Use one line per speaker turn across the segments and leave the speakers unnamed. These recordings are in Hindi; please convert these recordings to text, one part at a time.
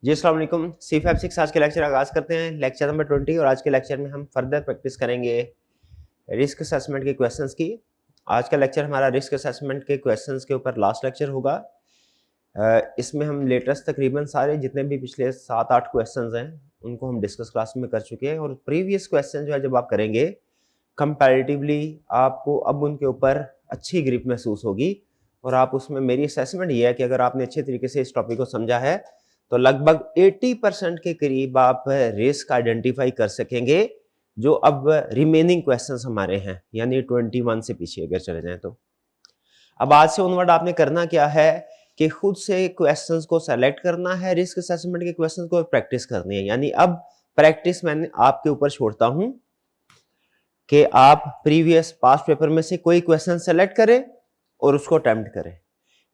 जी अस्सलाम वालेकुम। C56 आज के लेक्चर आगाज़ करते हैं, लेक्चर नंबर 20। और आज के लेक्चर में हम फर्दर प्रैक्टिस करेंगे रिस्क असेसमेंट के क्वेश्चंस की। आज का लेक्चर हमारा रिस्क असेसमेंट के क्वेश्चंस के ऊपर लास्ट लेक्चर होगा। इसमें हम लेटेस्ट तकरीबन सारे जितने भी पिछले 7-8 क्वेश्चंस हैं उनको हम डिस्कस क्लास में कर चुके हैं। और प्रीवियस क्वेश्चन जो है जब आप करेंगे कंपैरेटिवली आपको अब उनके ऊपर अच्छी ग्रिप महसूस होगी। और आप उसमें मेरी असेसमेंट ये है कि अगर आपने अच्छे तरीके से इस टॉपिक को समझा है तो लगभग 80% के करीब आप रिस्क आइडेंटिफाई कर सकेंगे जो अब रिमेनिंग क्वेश्चंस हमारे हैं, यानी 21 से पीछे अगर चले जाएं तो। अब आज से ऑनवर्ड आपने करना क्या है कि खुद से क्वेश्चंस को सेलेक्ट करना है, रिस्क असेसमेंट के क्वेश्चंस को प्रैक्टिस करनी है। यानी अब प्रैक्टिस मैंने आपके ऊपर छोड़ता हूं कि आप प्रीवियस पास्ट पेपर में से कोई क्वेश्चन सेलेक्ट करें और उसको अटेम्प्ट करें।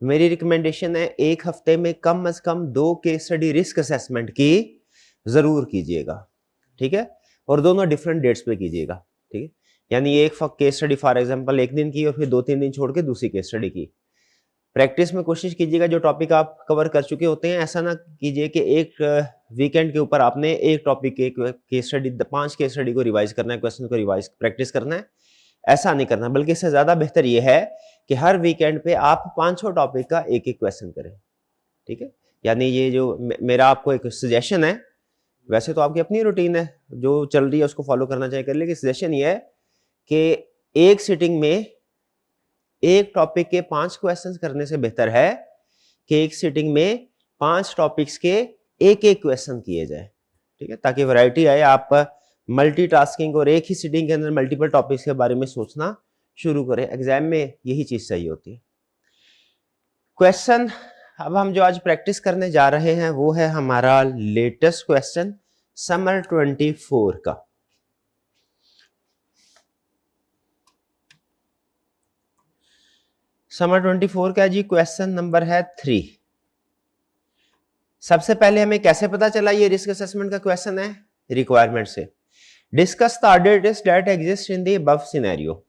मेरी रिकमेंडेशन है एक हफ्ते में कम से कम 2 केस स्टडी रिस्क असेसमेंट की जरूर कीजिएगा, ठीक है। और दोनों डिफरेंट डेट्स पे कीजिएगा, ठीक है। यानी एक केस स्टडी फॉर एग्जांपल एक दिन की और फिर 2-3 दिन छोड़ के दूसरी केस स्टडी की। प्रैक्टिस में कोशिश कीजिएगा जो टॉपिक आप कवर कर चुके होते हैं, ऐसा ना कीजिए कि एक वीकेंड के ऊपर आपने एक टॉपिक के केस स्टडी 5 केस स्टडी को रिवाइज करना है, क्वेश्चन को रिवाइज प्रैक्टिस करना है। ऐसा नहीं करना, बल्कि इससे ज्यादा बेहतर यह है कि हर वीकेंड पे आप 5-6 टॉपिक का एक एक क्वेश्चन करें, ठीक है। यानी ये जो मेरा आपको एक सजेशन है, वैसे तो आपकी अपनी रूटीन है जो चल रही है उसको फॉलो करना चाहिए कर, लेकिन सजेशन ये है कि एक सिटिंग में एक टॉपिक के 5 क्वेश्चंस करने से बेहतर है कि एक सिटिंग में 5 टॉपिक्स के एक एक क्वेश्चन किए जाए, ठीक है, ताकि वैरायटी आए। आप मल्टीटास्किंग और एक ही सिटिंग के अंदर मल्टीपल टॉपिक्स के बारे में सोचना शुरू करें। एग्जाम में यही चीज चाहिए होती है। क्वेश्चन अब हम जो आज प्रैक्टिस करने जा रहे हैं वो है हमारा लेटेस्ट क्वेश्चन समर 24 का। समर 24 का जी क्वेश्चन नंबर है 3। सबसे पहले हमें कैसे पता चला ये रिस्क असेसमेंट का क्वेश्चन है? रिक्वायरमेंट से। Discuss the other risk that exist in the above scenario.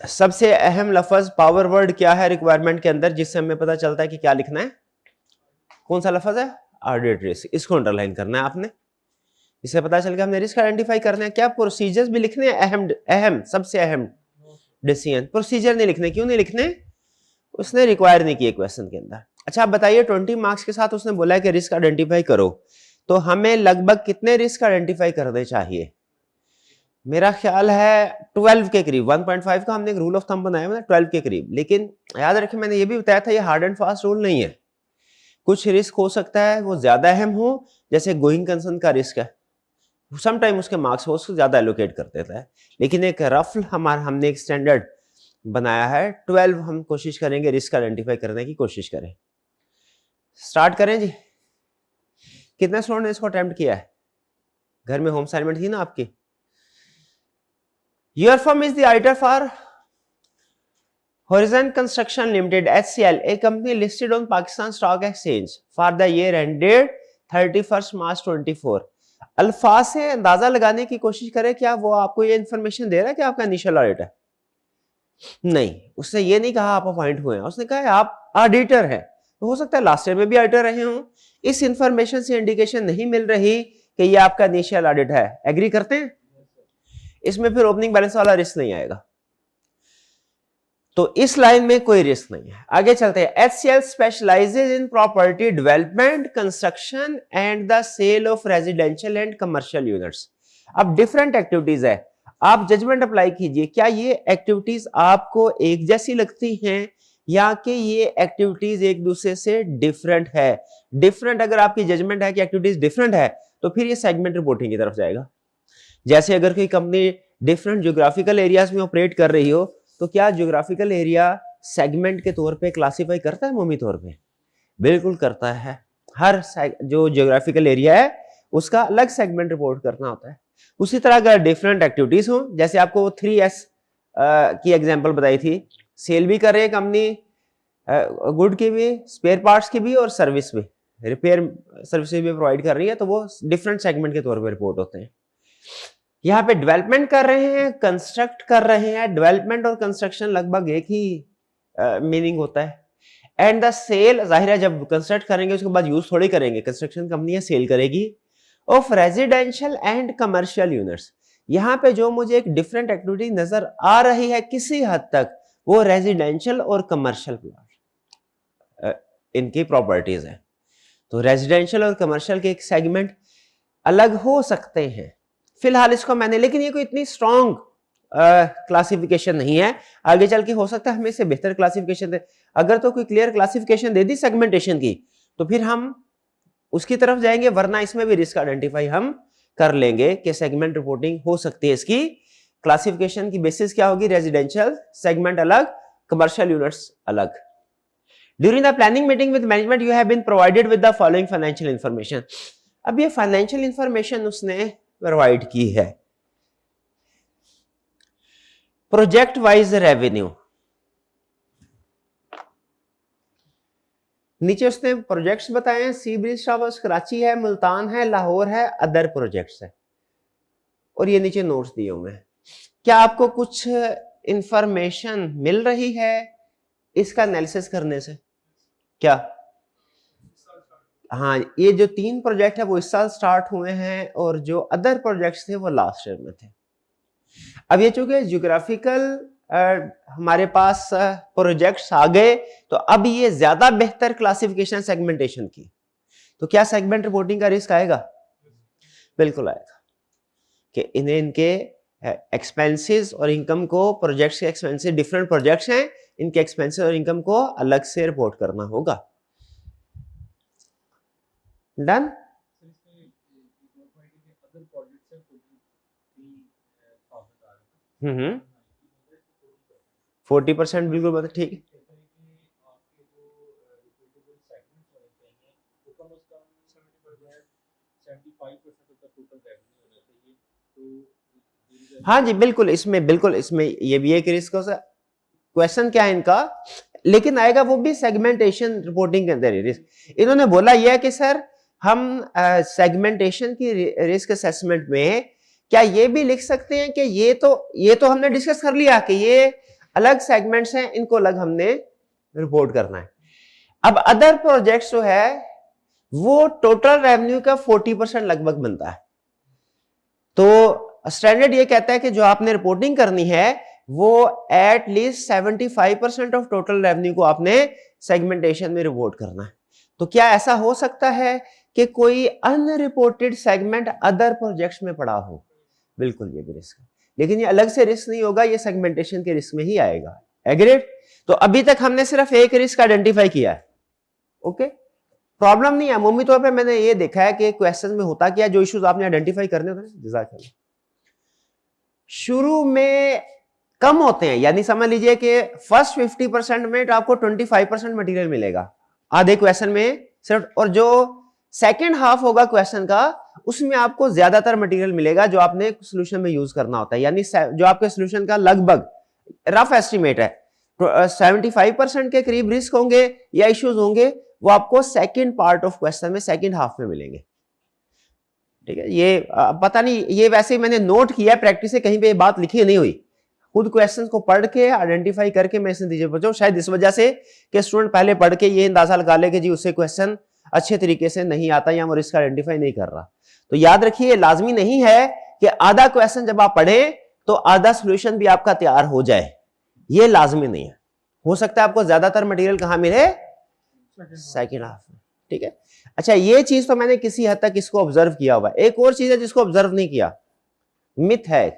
सबसे अहम लफ्ज पावर वर्ड क्या है रिक्वायरमेंट के अंदर जिससे हमें पता चलता है कि क्या लिखना है? कौन सा लफ्ज है? Audit risk. इसको अंडरलाइन करना है आपने। इससे पता चल गया हमने रिस्क आइडेंटिफाई करना है। क्या प्रोसीजर्स भी लिखने हैं? अहम सबसे अहम डिसीजन। प्रोसीजर नहीं लिखने। क्यों नहीं लिखने? उसने रिक्वायर नहीं किए क्वेश्चन के अंदर। अच्छा आप बताइए 20 मार्क्स के साथ उसने बोला है कि रिस्क आइडेंटिफाई करो, तो हमें लगभग कितने रिस्क आइडेंटिफाई करने चाहिए? मेरा ख्याल है 12 के करीब। 1.5 का हमने एक रूल ऑफ थंब बनाया है 12 के करीब। लेकिन याद रखें मैंने ये भी बताया था ये हार्ड एंड फास्ट रूल नहीं है। कुछ रिस्क हो सकता है वो ज्यादा अहम हो, जैसे गोइंग कंसर्न का रिस्क है, सम टाइम उसके मार्क्स वो उसको ज्यादा एलोकेट कर देता है। लेकिन एक रफ हमने एक स्टैंडर्ड बनाया है 12। हम कोशिश करेंगे रिस्क आइडेंटिफाई करने की कोशिश करें। स्टार्ट करें जी। कितने स्टूडेंट ने इसको अटेम्प्ट किया है? घर में होम असाइनमेंट थी ना आपकी? Your firm is the auditor for Horizon Construction Limited HCL, a company listed on Pakistan Stock Exchange for the year ended 31st March 24। अल्फाज से अंदाजा लगाने की कोशिश करें क्या वो आपको ये इंफॉर्मेशन दे रहा है कि आपका इनिशियल ऑडिट है? नहीं, उसने ये नहीं कहा आप अपॉइंट हुए हैं, उसने कहा आप ऑडिटर हैं। तो हो सकता है लास्ट ईयर में भी ऑडिटर रहे हों। इस इंफॉर्मेशन से इंडिकेशन नहीं मिल रही कि ये आपका इनिशियल ऑडिट है। एग्री करते हैं? इसमें फिर ओपनिंग बैलेंस वाला रिस्क नहीं आएगा, तो इस लाइन में कोई रिस्क नहीं है। आगे चलते हैं। HCL specializes in property development, construction and the sale of residential and commercial units. अब डिफरेंट एक्टिविटीज है, आप जजमेंट अप्लाई कीजिए। क्या ये एक्टिविटीज आपको एक जैसी लगती हैं या कि ये एक्टिविटीज एक दूसरे से डिफरेंट है? डिफरेंट अगर आपकी जजमेंट है कि एक्टिविटीज डिफरेंट है तो फिर ये सेगमेंट रिपोर्टिंग की तरफ जाएगा। जैसे अगर कोई कंपनी डिफरेंट ज्योग्राफिकल एरियाज में ऑपरेट कर रही हो तो क्या ज्योग्राफिकल एरिया सेगमेंट के तौर पे क्लासिफाई करता है? अमूमी तौर पे बिल्कुल करता है। हर जो ज्योग्राफिकल एरिया है उसका अलग सेगमेंट रिपोर्ट करना होता है। उसी तरह अगर डिफरेंट एक्टिविटीज हो, जैसे आपको 3S की एग्जांपल बताई थी, सेल भी कर रही है कंपनी, गुड की भी, स्पेयर पार्ट्स की भी और सर्विस भी, रिपेयर सर्विसेज भी प्रोवाइड कर रही है, तो वो डिफरेंट सेगमेंट के तौर पर रिपोर्ट होते हैं। यहाँ पे डेवलपमेंट कर रहे हैं, कंस्ट्रक्ट कर रहे हैं। डेवलपमेंट और कंस्ट्रक्शन लगभग एक ही मीनिंग होता है। एंड द सेल, जाहिर है जब कंस्ट्रक्ट करेंगे उसके बाद यूज थोड़ी करेंगे, कंस्ट्रक्शन कंपनियां सेल करेगी, of residential and commercial units. यहां पे जो मुझे एक डिफरेंट एक्टिविटी नजर आ रही है किसी हद तक, वो रेजिडेंशियल और कमर्शियल प्लॉट इनकी प्रॉपर्टीज है। तो रेजिडेंशियल और कमर्शियल के एक सेगमेंट अलग हो सकते हैं फिलहाल इसको मैंने, लेकिन ये कोई इतनी स्ट्रॉन्ग क्लासिफिकेशन नहीं है, आगे चल के हो सकता है हमें इससे बेहतर क्लासिफिकेशन दे। अगर तो कोई क्लियर क्लासिफिकेशन दे दी सेगमेंटेशन की तो फिर हम उसकी तरफ जाएंगे, वरना इसमें भी रिस्क आइडेंटिफाई हम कर लेंगे कि सेगमेंट रिपोर्टिंग हो सकती है। इसकी क्लासिफिकेशन की बेसिस क्या होगी, रेजिडेंशियल सेगमेंट अलग, कमर्शियल यूनिट्स अलग। During the planning meeting with management you have been provided with the following financial information. अब ये फाइनेंशियल इंफॉर्मेशन उसने प्रोवाइड की है। प्रोजेक्ट वाइज रेवेन्यू, नीचे उसने प्रोजेक्ट्स बताए हैं, सी ब्रिज टावर्स कराची है, मुल्तान है, लाहौर है, अदर प्रोजेक्ट्स है, और ये नीचे नोट्स दिए हुए हैं। क्या आपको कुछ इंफॉर्मेशन मिल रही है इसका एनालिसिस करने से? क्या? हाँ, ये जो 3 प्रोजेक्ट है वो इस साल स्टार्ट हुए हैं और जो अदर प्रोजेक्ट्स थे वो लास्ट ईयर में थे। अब ये चूंकि ज्योग्राफिकल हमारे पास प्रोजेक्ट्स आ गए तो अब ये ज्यादा बेहतर क्लासिफिकेशन सेगमेंटेशन की, तो क्या सेगमेंट रिपोर्टिंग का रिस्क आएगा? बिल्कुल आएगा कि इन्हें इनके एक्सपेंसेस और इनकम को, प्रोजेक्ट्स के एक्सपेंसेस, डिफरेंट प्रोजेक्ट्स हैं, इनके एक्सपेंसेस और इनकम को अलग से रिपोर्ट करना होगा। डन? 40% बिल्कुल मतलब ठीक। हाँ जी बिल्कुल, इसमें ये भी एक रिस्क हो सकता। क्वेश्चन क्या है इनका, लेकिन आएगा वो भी सेगमेंटेशन रिपोर्टिंग के अंदर रिस्क। इन्होंने बोला यह है कि सर हम सेगमेंटेशन की रिस्क असेसमेंट में क्या ये भी लिख सकते हैं कि ये तो हमने डिस्कस कर लिया कि ये अलग सेगमेंट्स हैं, इनको अलग हमने रिपोर्ट करना है। अब अदर प्रोजेक्ट्स जो है वो टोटल रेवेन्यू का 40% लगभग बनता है, तो स्टैंडर्ड ये कहता है कि जो आपने रिपोर्टिंग करनी है वो at least 75% of total revenue को आपने सेगमेंटेशन में रिपोर्ट करना है। तो क्या ऐसा हो सकता है कि कोई अनरिपोर्टेड सेगमेंट अदर प्रोजेक्ट्स में पड़ा हो? बिल्कुल ये भी रिस्क है, लेकिन ये अलग से रिस्क नहीं होगा, ये सेगमेंटेशन के रिस्क में ही आएगा। एग्रीड? तो अभी तक हमने सिर्फ एक रिस्क आइडेंटिफाई किया है। ओके, प्रॉब्लम नहीं है। अमूमी तौर पे मैंने ये देखा है कि क्वेश्चन में होता क्या, जो इश्यूज आपने आइडेंटिफाई करने होते हैं जज़ाकल्लाह, शुरू में कम होते हैं, यानी समझ लीजिए कि फर्स्ट 50% में तो आपको 25% मटेरियल मिलेगा आधे क्वेश्चन में सिर्फ, और जो सेकेंड हाफ होगा क्वेश्चन का उसमें आपको ज्यादातर मटेरियल मिलेगा जो आपने सोल्यूशन में यूज करना होता है। यानी जो आपके सोल्यूशन का लगभग रफ एस्टिमेट है 75% के करीब रिस्क होंगे या इश्यूज होंगे, वो आपको सेकंड पार्ट ऑफ क्वेश्चन में, सेकंड हाफ में मिलेंगे। ठीक है, ये पता नहीं, ये वैसे ही मैंने नोट किया है, प्रैक्टिस से कहीं पे ये बात लिखी नहीं हुई, खुद क्वेश्चन को पढ़ के आइडेंटिफाई करके मैं इस नतीजे पर पहुंचा। शायद इस वजह से कि स्टूडेंट पहले पढ़ के ये अंदाजा लगा ले कि जी उससे क्वेश्चन अच्छे तरीके से नहीं आता या वो रिस्क आइडेंटिफाई नहीं कर रहा। तो याद रखिए, लाजमी नहीं है कि आधा क्वेश्चन जब आप पढ़े तो आधा सोल्यूशन भी आपका तैयार हो जाए, ये लाजमी नहीं है। हो सकता है आपको ज्यादातर मटेरियल कहां मिले? सेकंड हाफ में। ठीक है, अच्छा ये चीज तो मैंने किसी हद तक इसको ऑब्जर्व किया हुआ है। एक और चीज है जिसको ऑब्जर्व नहीं किया, मिथ है,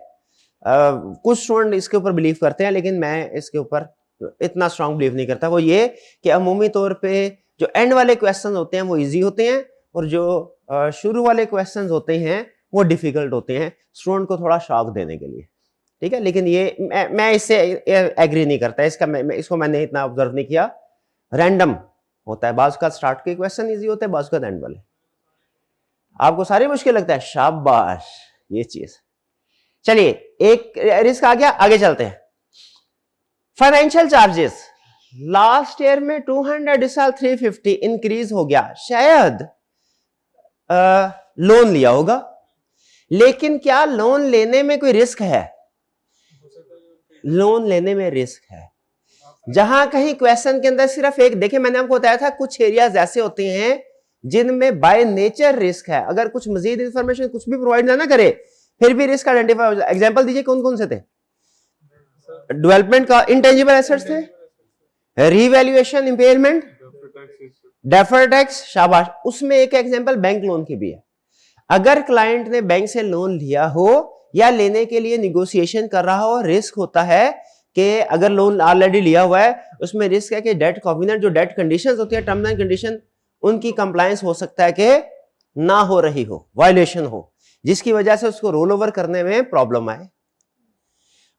कुछ स्टूडेंट इसके ऊपर बिलीव करते हैं लेकिन मैं इसके ऊपर इतना स्ट्रांग बिलीव नहीं करता। वो ये कि अमूमी तौर पे जो एंड वाले क्वेश्चन होते हैं वो इजी होते हैं और जो शुरू वाले क्वेश्चन होते हैं वो डिफिकल्ट होते हैं, स्टूडेंट को थोड़ा शॉक देने के लिए। ठीक है, लेकिन ये मैं इससे एग्री नहीं करता, इसको मैंने इतना ऑब्जर्व नहीं किया। रैंडम होता है, बाज़ का स्टार्ट के क्वेश्चन इजी होते हैं, बाज़ का एंड वाले। आपको सारी मुश्किल लगता है, शाबाश, ये चीज। चलिए एक रिस्क आ गया, आगे चलते हैं। फाइनेंशियल चार्जेस लास्ट ईयर में 200, इस साल 350 इंक्रीज हो गया। शायद लोन लिया होगा, लेकिन क्या लोन लेने में कोई रिस्क है? लोन लेने में रिस्क है। जहां कहीं क्वेश्चन के अंदर सिर्फ एक, देखिए मैंने आपको बताया था कुछ एरियाज ऐसे होते हैं जिनमें बाय नेचर रिस्क है, अगर कुछ मजीद इंफॉर्मेशन कुछ भी प्रोवाइड ना करे फिर भी रिस्क आइडेंटिफाई हो जाए। एग्जांपल दीजिए कौन कौन से थे? डेवलपमेंट का इंटेंजिबल एसेट्स थे, रीवैल्यूएशन, इंपेयरमेंट, डेफर्ड टैक्स, शाबाश। उसमें एक एग्जांपल बैंक लोन की भी है। अगर क्लाइंट ने बैंक से लोन लिया हो या लेने के लिए निगोशिएशन कर रहा हो, रिस्क होता है कि अगर लोन ऑलरेडी लिया हुआ है उसमें रिस्क है कि डेट कॉवेनेंट, जो डेट कंडीशंस होती है, टर्म एंड कंडीशन, उनकी कंप्लायंस हो सकता है कि ना हो रही हो, वायलेशन हो, जिसकी वजह से उसको रोल ओवर करने में प्रॉब्लम आए।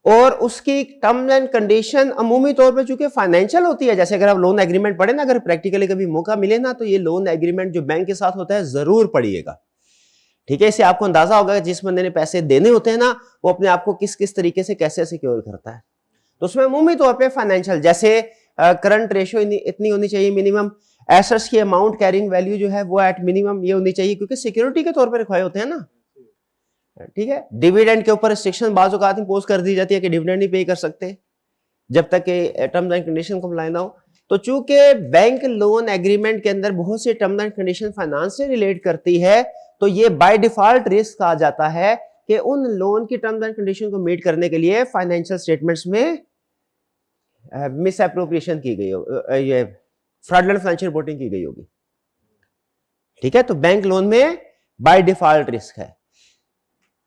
और उसकी टर्म एंड कंडीशन अमूमी तौर पे चूंकि फाइनेंशियल होती है, जैसे अगर आप लोन एग्रीमेंट पढ़े ना, अगर प्रैक्टिकली कभी मौका मिले ना, तो ये लोन एग्रीमेंट जो बैंक के साथ होता है जरूर पढ़िएगा, ठीक है। इससे आपको अंदाजा होगा कि जिस बंदे ने पैसे देने होते हैं ना, वो अपने आप को किस किस तरीके से कैसे सिक्योर करता है। तो उसमें अमूमी तौर पे फाइनेंशियल, जैसे करंट रेशियो इतनी होनी चाहिए मिनिमम, एसेट्स की अमाउंट कैरिंग वैल्यू जो है वो एट मिनिमम ये होनी चाहिए, क्योंकि सिक्योरिटी के तौर पर रखवाए होते हैं ना, ठीक है। डिविडेंड के ऊपर रिस्ट्रिक्शन बाज़ औक़ात इम्पोज कर दी जाती है कि डिविडेंड नहीं पे कर सकते जब तक कि टर्म्स एंड कंडीशन कंप्लाई ना हो। तो चूंकि बैंक लोन एग्रीमेंट के अंदर बहुत से टर्म्स एंड कंडीशन फाइनेंस से रिलेट करती है, तो ये बाय डिफॉल्ट रिस्क आ जाता है कि उन लोन की टर्म्स एंड कंडीशन को मीट करने के लिए फाइनेंशियल स्टेटमेंट्स में मिस एप्रोप्रिएशन की गई हो, ये फ्रॉडलेंट फाइनेंशियल रिपोर्टिंग की गई होगी, ठीक है। तो बैंक लोन में बाय डिफॉल्ट रिस्क है।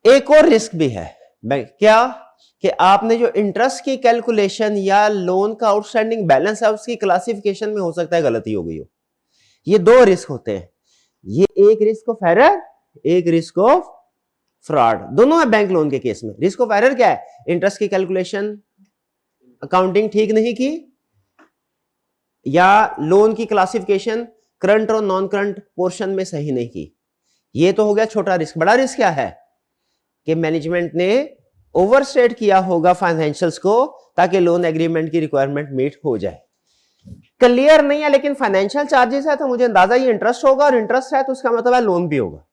एक और रिस्क भी है बैंक, क्या कि आपने जो इंटरेस्ट की कैलकुलेशन या लोन का आउटस्टैंडिंग बैलेंस है उसकी क्लासिफिकेशन में हो सकता है गलती हो गई हो। ये दो रिस्क होते हैं, ये एक रिस्क ऑफ एरर, एक रिस्क ऑफ फ्रॉड, दोनों है बैंक लोन के केस में। रिस्क ऑफ एरर क्या है? इंटरेस्ट की कैलकुलेशन अकाउंटिंग ठीक नहीं की, या लोन की क्लासिफिकेशन करंट और नॉन करंट पोर्शन में सही नहीं की, ये तो हो गया छोटा रिस्क। बड़ा रिस्क क्या है कि मैनेजमेंट ने ओवरस्टेट किया होगा फाइनेंशियल्स को ताकि लोन एग्रीमेंट की रिक्वायरमेंट मीट हो जाए। क्लियर नहीं है, लेकिन फाइनेंशियल चार्जेस है तो मुझे अंदाजा ये इंटरेस्ट होगा, और इंटरेस्ट है तो उसका मतलब है लोन भी होगा।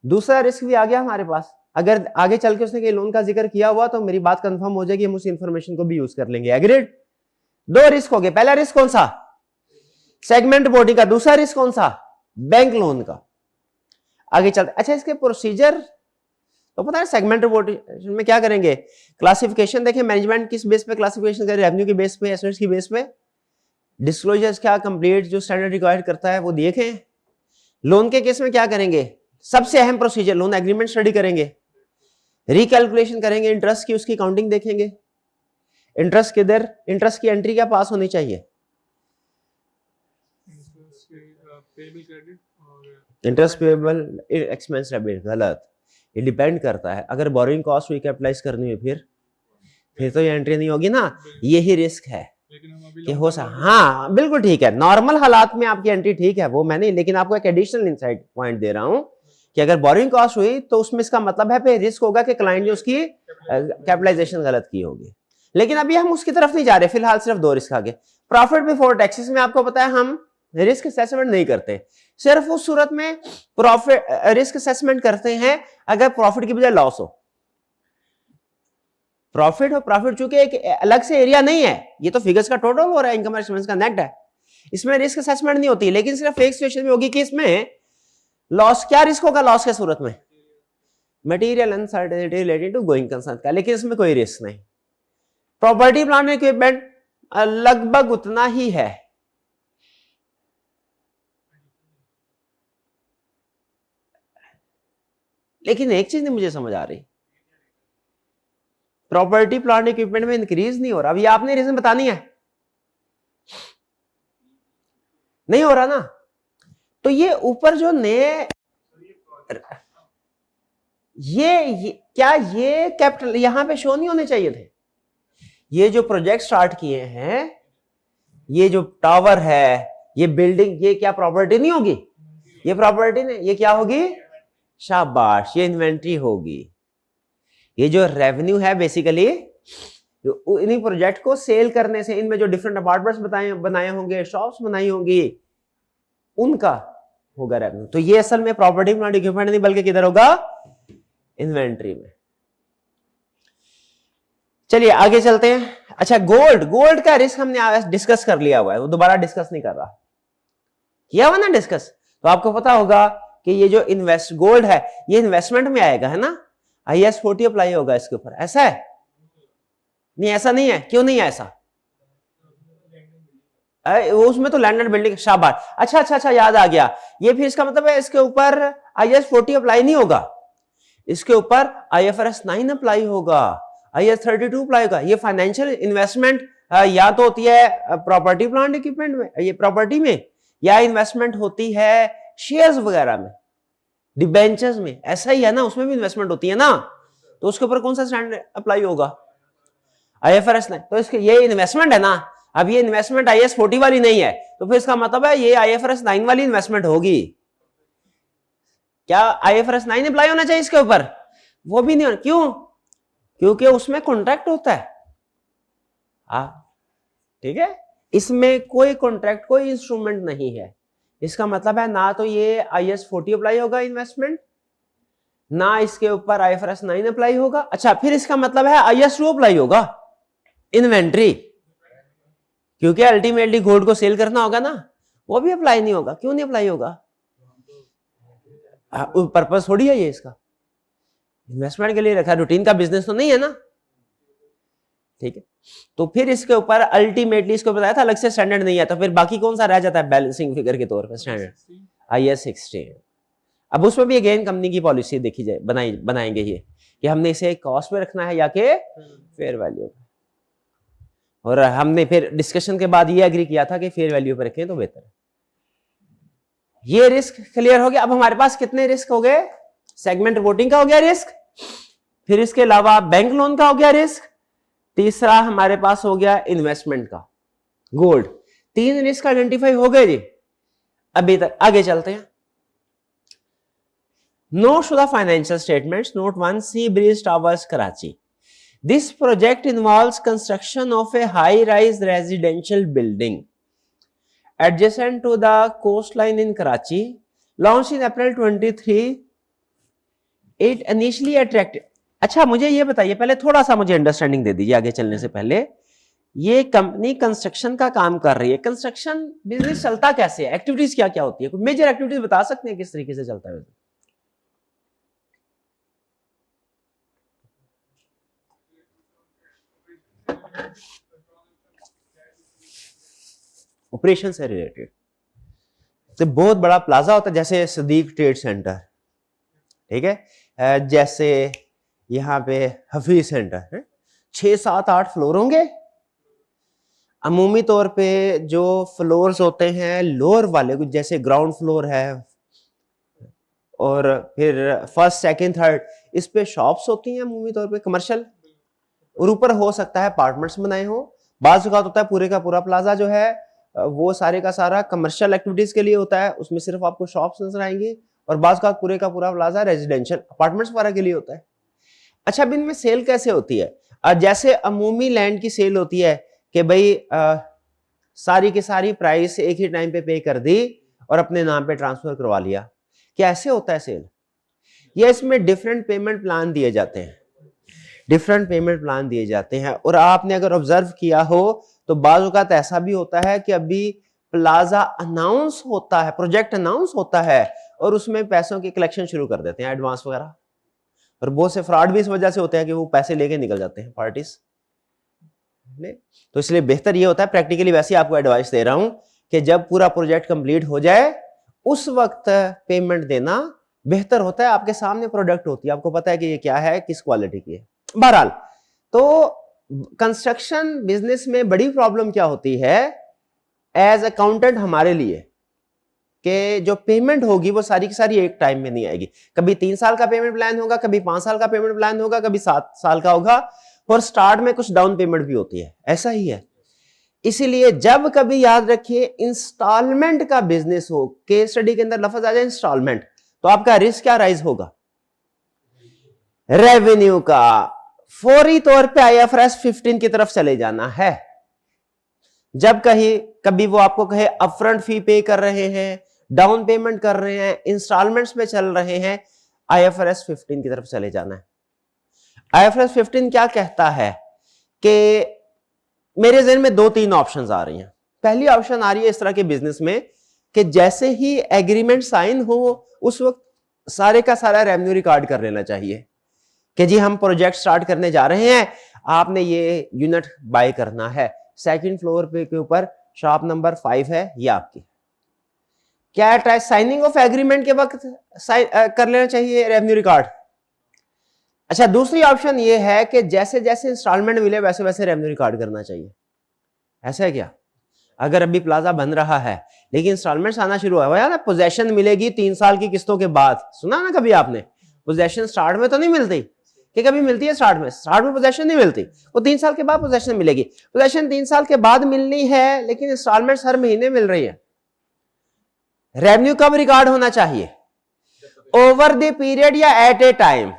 दूसरा रिस्क भी आ गया हमारे पास, अगर आगे चल के उसने लोन का जिक्र किया हुआ तो मेरी बात कंफर्म हो जाएगी, हम उस इंफॉर्मेशन को भी यूज कर लेंगे। एग्रीड? दो रिस्क हो गए। पहला रिस्क कौन सा? सेगमेंट रिपोर्टिंग का। दूसरा रिस्क कौन सा? बैंक लोन का। आगे चलते, अच्छा इसके प्रोसीजर तो पता है। सेगमेंट रिपोर्टिंग में क्या करेंगे? क्लासिफिकेशन देखें, मैनेजमेंट किस बेस पे क्लासिफिकेशन करे, रेवेन्यू की बेस पे, एसेट्स की बेस पे, डिस्क्लोजर्स क्या कंप्लीट जो स्टैंडर्ड रिक्वायर्ड करता है वो देखें। लोन के केस में क्या करेंगे? सबसे अहम प्रोसीजर, लोन एग्रीमेंट स्टडी करेंगे, रिकैलकुलेशन करेंगे, इंटरेस्ट की उसकी काउंटिंग देखेंगे, इंटरेस्ट किधर, इंटरेस्ट की एंट्री क्या पास होनी चाहिए, इंटरेस्ट पेबल, एक्सपेंस डेबिट, गलत। ये डिपेंड करता है, अगर बोरोइंग कॉस्ट हुई कैपिटलाइज करनी है फिर तो ये एंट्री नहीं होगी ना। यही रिस्क है कि हो सा, हाँ बिल्कुल ठीक है, नॉर्मल हालात में आपकी एंट्री ठीक है, वो मैं नहीं, लेकिन आपको एक एडिशनल इनसाइट पॉइंट दे रहा हूं कि अगर बोरोइंग कॉस्ट हुई तो उसमें इसका मतलब है पे रिस्क होगा कि क्लाइंट ने उसकी कैपिटलाइजेशन गलत की होगी। लेकिन अभी हम उसकी तरफ नहीं जा रहे, फिलहाल सिर्फ दो रिस्क आगे। प्रॉफिट बिफोर टैक्सेस में आपको पता है हम रिस्क असेसमेंट नहीं करते, सिर्फ उस सूरत में प्रॉफिट रिस्क असेसमेंट करते हैं अगर प्रॉफिट की बजाय लॉस हो। प्रॉफिट और प्रॉफिट चूंकि एक अलग से एरिया नहीं है, ये तो फिगर्स का टोटल हो रहा है, इनकम एक्सपेंस का नेट है, इसमें रिस्क असेसमेंट नहीं होती। लेकिन सिर्फ एक सिचुएशन में होगी कि इसमें लॉस, क्या रिस्क होगा लॉस के सूरत में? Material uncertainty related to going concern का, लेकिन इसमें कोई रिस्क नहीं। प्रॉपर्टी प्लांट एंड इक्विपमेंट लगभग उतना ही है, लेकिन एक चीज नहीं मुझे समझ आ रही, प्रॉपर्टी प्लांट इक्विपमेंट में इंक्रीज नहीं हो रहा। अभी आपने रीजन बतानी है, नहीं हो रहा ना। तो ये ऊपर जो नए ये क्या ये कैपिटल यहां पे शो नहीं होने चाहिए थे? ये जो प्रोजेक्ट स्टार्ट किए हैं, ये जो टावर है, ये बिल्डिंग, ये क्या प्रॉपर्टी नहीं होगी? ये प्रॉपर्टी नहीं, ये क्या होगी? शाबाश, ये इन्वेंट्री होगी। ये जो रेवेन्यू है बेसिकली इन्हीं प्रोजेक्ट को सेल करने से, इनमें जो डिफरेंट अपार्टमेंट्स बनाए होंगे, शॉप्स बनाई होंगी, उनका होगा रेवेन्यू। तो ये असल में प्रॉपर्टी प्लांट इक्विपमेंट नहीं बल्कि किधर होगा? इन्वेंट्री में। चलिए आगे चलते हैं। अच्छा, गोल्ड का रिस्क हमने डिस्कस कर लिया हुआ है, वो दोबारा डिस्कस नहीं कर रहा, किया हुआ ना डिस्कस। तो आपको पता होगा कि ये जो गोल्ड है ये इन्वेस्टमेंट में आएगा, है ना, IAS 40 अप्लाई होगा इसके ऊपर, ऐसा है? नहीं, ऐसा नहीं है। क्यों नहीं है ऐसा? उसमें तो लैंड एंड बिल्डिंग, शाबाश। अच्छा, याद आ गया। ये फिर इसका मतलब है इसके ऊपर IAS 40 अप्लाई नहीं होगा, इसके ऊपर IFRS 9 अप्लाई होगा, IAS 32 अप्लाई होगा। ये फाइनेंशियल इन्वेस्टमेंट या तो होती है प्रॉपर्टी प्लांट इक्विपमेंट में, ये प्रॉपर्टी में, या इन्वेस्टमेंट होती है शेयर्स वगैरह में, डिबेंचर्स में, ऐसा ही है ना, उसमें भी इन्वेस्टमेंट होती है ना। तो उसके ऊपर कौन सा स्टैंडर्ड अप्लाई होगा? IFRS 9। तो इसके ये इन्वेस्टमेंट है ना, अब ये इन्वेस्टमेंट IAS 40 वाली नहीं है, तो फिर इसका मतलब है ये IFRS 9 वाली इन्वेस्टमेंट होगी। क्या IFRS 9 अप्लाई होना चाहिए इसके ऊपर? वो भी नहीं होना। क्यों? क्योंकि उसमें कॉन्ट्रैक्ट होता है। ठीक है, इसमें कोई कॉन्ट्रैक्ट, कोई इंस्ट्रूमेंट नहीं है। इसका मतलब है ना तो ये IAS 40 अप्लाई होगा इन्वेस्टमेंट, ना इसके ऊपर IFRS 9 अप्लाई होगा। अच्छा, फिर इसका मतलब है IAS 2 अप्लाई होगा, इन्वेंट्री, क्योंकि अल्टीमेटली गोल्ड को सेल करना होगा ना, वो भी अप्लाई नहीं होगा। क्यों नहीं अप्लाई होगा? पर्पस थोड़ी है ये, इसका इन्वेस्टमेंट के लिए रखा, रूटीन का बिजनेस तो नहीं है ना। ठीक है, तो फिर इसके ऊपर अल्टीमेटली इसको बताया था अलग से स्टैंडर्ड नहीं है, तो फिर बाकी कौन सा रह जाता है बैलेंसिंग फिगर के तौर पर? Standard IAS 16। अब उसमें भी अगेन कंपनी की पॉलिसी देखी जाए, बनाएंगे ये कि हमने इसे कॉस्ट पे रखना है या कि फेयर वैल्यू पे। और हमने फिर डिस्कशन के बाद ये एग्री किया था कि फेयर वैल्यू पे रखें तो बेहतर है। ये रिस्क क्लियर हो गया। अब हमारे पास कितने रिस्क हो गए? सेगमेंट रिपोर्टिंग का हो गया रिस्क, फिर इसके अलावा बैंक लोन का हो गया रिस्क, तीसरा हमारे पास हो गया इन्वेस्टमेंट का, गोल्ड। 3 रिस्क आइडेंटिफाई हो गए जी। अभी तक आगे चलते हैं। Notes to the financial statements. Note 1, Sea Breeze Towers, Karachi. This project involves construction of a high-rise residential building adjacent to the coastline in Karachi. Launched in April 23. It initially attracted. अच्छा, मुझे ये बताइए पहले, थोड़ा सा मुझे अंडरस्टैंडिंग दे दीजिए आगे चलने से पहले। ये कंपनी कंस्ट्रक्शन का काम कर रही है, कंस्ट्रक्शन बिजनेस चलता कैसे है? एक्टिविटीज क्या क्या होती है? कुछ मेजर एक्टिविटीज बता सकते हैं किस तरीके से चलता है? ऑपरेशन से रिलेटेड तो बहुत बड़ा प्लाजा होता है, जैसे सदीक ट्रेड सेंटर, ठीक है, जैसे यहाँ पे हफीज सेंटर है, 6, 7, 8 फ्लोर होंगे। अमूमी तौर पे जो फ्लोर्स होते हैं लोअर वाले, कुछ जैसे ग्राउंड फ्लोर है और फिर फर्स्ट, सेकंड, थर्ड, इस पे शॉप्स होती हैं अमूमी तौर पे कमर्शियल, और ऊपर हो सकता है अपार्टमेंट्स बनाए हो। बाज़ औक़ात होता है पूरे का पूरा प्लाजा जो है वो सारे का सारा कमर्शियल एक्टिविटीज के लिए होता है, उसमें सिर्फ आपको शॉप्स नजर आएंगी, और बाज़ औक़ात पूरे का पूरा प्लाजा रेजिडेंशियल अपार्टमेंट्स वगैरह के लिए होता है। अच्छा, अब इनमें सेल कैसे होती है? जैसे अमूमी लैंड की सेल होती है कि भाई सारी की सारी प्राइस एक ही टाइम पे कर दी और अपने नाम पे ट्रांसफर करवा लिया, क्या ऐसे होता है सेल? या इसमें डिफरेंट पेमेंट प्लान दिए जाते हैं, डिफरेंट पेमेंट प्लान दिए जाते हैं। और आपने अगर ऑब्जर्व किया हो तो बाज़ औक़ात ऐसा भी होता है कि अभी प्लाजा अनाउंस होता है, प्रोजेक्ट अनाउंस होता है और उसमें पैसों की कलेक्शन शुरू कर देते हैं, एडवांस वगैरह, और बहुत से फ्रॉड भी इस वजह से होते हैं कि वो पैसे लेके निकल जाते हैं पार्टीज। तो इसलिए बेहतर ये होता है, प्रैक्टिकली वैसे ही आपको एडवाइस दे रहा हूं कि जब पूरा प्रोजेक्ट कंप्लीट हो जाए उस वक्त पेमेंट देना बेहतर होता है। आपके सामने प्रोडक्ट होती है, आपको पता है कि ये क्या है, किस क्वालिटी की है। बहरहाल, तो कंस्ट्रक्शन बिजनेस में बड़ी प्रॉब्लम क्या होती है एज अकाउंटेंट हमारे लिए, कि जो पेमेंट होगी वो सारी की सारी एक टाइम में नहीं आएगी। कभी 3 साल का पेमेंट प्लान होगा, कभी 5 साल का पेमेंट प्लान होगा, कभी 7 साल का होगा, और स्टार्ट में कुछ डाउन पेमेंट भी होती है, ऐसा ही है। इसीलिए जब कभी याद रखिए इंस्टॉलमेंट का बिजनेस हो, केस स्टडी के अंदर लफ्ज आ जाए इंस्टॉलमेंट, तो आपका रिस्क क्या राइज होगा? रेवेन्यू का फौरी तौर पे IFRS 15 की तरफ चले जाना है। जब कभी वो आपको कहे अपफ्रंट फी पे कर रहे हैं, डाउन पेमेंट कर रहे हैं, इंस्टॉलमेंट्स में चल रहे हैं, IFRS 15 की तरफ चले जाना है। IFRS 15 क्या कहता है कि मेरे ज़हन में 2-3 ऑप्शंस आ रही हैं। पहली ऑप्शन आ रही है इस तरह के बिजनेस में कि जैसे ही एग्रीमेंट साइन हो उस वक्त सारे का सारा रेवेन्यू रिकॉर्ड कर लेना चाहिए कि जी हम प्रोजेक्ट स्टार्ट करने जा रहे हैं, आपने ये यूनिट बाय करना है, सेकंड फ्लोर पे के ऊपर शॉप नंबर 5 है, ये आपकी। क्या साइनिंग ऑफ एग्रीमेंट के वक्त कर लेना चाहिए रेवेन्यू रिकॉर्ड? अच्छा, दूसरी ऑप्शन ये है कि जैसे जैसे इंस्टॉलमेंट मिले वैसे वैसे रेवेन्यू रिकॉर्ड करना चाहिए। ऐसा है क्या? अगर अभी प्लाजा बन रहा है लेकिन इंस्टॉलमेंट्स आना शुरू हुआ ना, पोजेशन मिलेगी 3 साल की किस्तों के बाद, सुना ना कभी आपने? पोजेशन स्टार्ट में तो नहीं मिलती, कि कभी मिलती है स्टार्ट में पोजेशन नहीं मिलती, वो 3 साल के बाद पोजेशन मिलेगी। पोजेशन 3 साल के बाद मिलनी है लेकिन इंस्टॉलमेंट्स हर महीने मिल रही है। रेवेन्यू कब रिकॉर्ड होना चाहिए? ओवर द पीरियड या एट ए टाइम?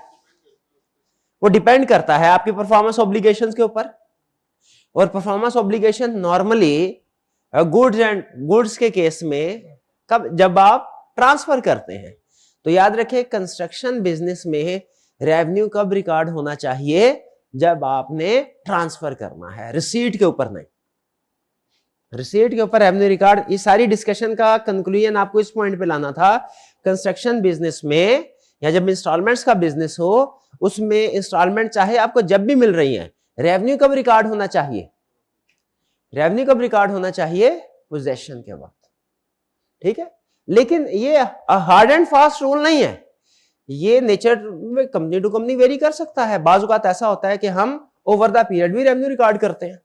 वो डिपेंड करता है आपकी परफॉर्मेंस ऑब्लिगेशंस के ऊपर। और परफॉर्मेंस ऑब्लिगेशन नॉर्मली गुड्स के केस में कब, जब आप ट्रांसफर करते हैं। तो याद रखें कंस्ट्रक्शन बिजनेस में रेवेन्यू कब रिकॉर्ड होना चाहिए? जब आपने ट्रांसफर करना है, रिसीट के ऊपर नहीं। रिसीट के ऊपर रेवेन्यू रिकॉर्ड। ये सारी डिस्कशन का कंक्लूजन आपको इस पॉइंट पे लाना था। कंस्ट्रक्शन बिजनेस में या जब इंस्टॉलमेंट्स का बिजनेस हो, उसमें इंस्टॉलमेंट चाहे आपको जब भी मिल रही है, रेवेन्यू कब रिकॉर्ड होना चाहिए? रेवेन्यू कब रिकॉर्ड होना चाहिए? पोजेशन के वक्त। ठीक है, लेकिन ये हार्ड एंड फास्ट रूल नहीं है, ये नेचर में कंपनी टू कंपनी वेरी कर सकता है। बाज़ औक़ात ऐसा होता है कि हम ओवर द पीरियड भी रेवेन्यू रिकॉर्ड करते हैं।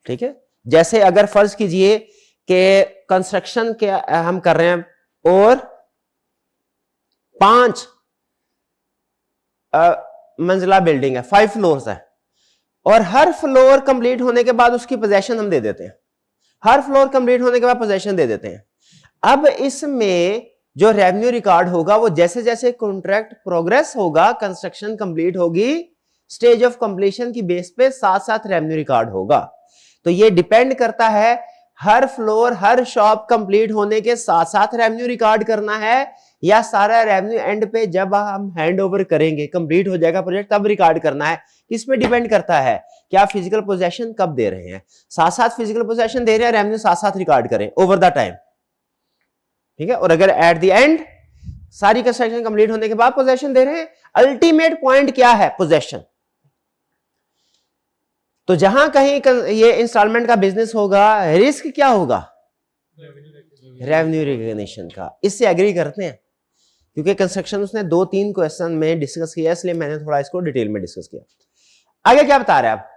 ठीक है, जैसे अगर फर्ज कीजिए कि कंस्ट्रक्शन के हम कर रहे हैं और 5 मंजिला बिल्डिंग है, 5 फ्लोर्स है, और हर फ्लोर कंप्लीट होने के बाद उसकी पोजेशन हम दे देते हैं। हर फ्लोर कंप्लीट होने के बाद पोजेशन दे देते हैं। अब इसमें जो रेवेन्यू रिकॉर्ड होगा वो जैसे जैसे कॉन्ट्रैक्ट प्रोग्रेस होगा, कंस्ट्रक्शन कंप्लीट होगी, स्टेज ऑफ कंप्लीशन की बेस पे साथ साथ रेवेन्यू रिकॉर्ड होगा। तो ये डिपेंड करता है हर फ्लोर हर शॉप कंप्लीट होने के साथ साथ रेवेन्यू रिकॉर्ड करना है या सारा रेवेन्यू एंड पे जब हम हैंड ओवर करेंगे, कंप्लीट हो जाएगा प्रोजेक्ट, तब रिकॉर्ड करना है। किस पे डिपेंड करता है कि आप फिजिकल पोजेशन कब दे रहे हैं। साथ साथ फिजिकल पोजेशन दे रहे हैं, रेवेन्यू साथ साथ रिकॉर्ड करें ओवर द टाइम। ठीक है, और अगर एट द एंड सारी कंस्ट्रक्शन कंप्लीट होने के बाद पोजेशन दे रहे हैं, अल्टीमेट पॉइंट क्या है? पोजेशन। तो जहां कहीं ये इंस्टॉलमेंट का बिजनेस होगा, रिस्क क्या होगा? रेवेन्यू रिकॉग्निशन का। इससे एग्री करते हैं क्योंकि कंस्ट्रक्शन उसने 2-3 क्वेश्चन में डिस्कस किया, इसलिए मैंने थोड़ा इसको डिटेल में डिस्कस किया। आगे क्या बता रहे हैं आप?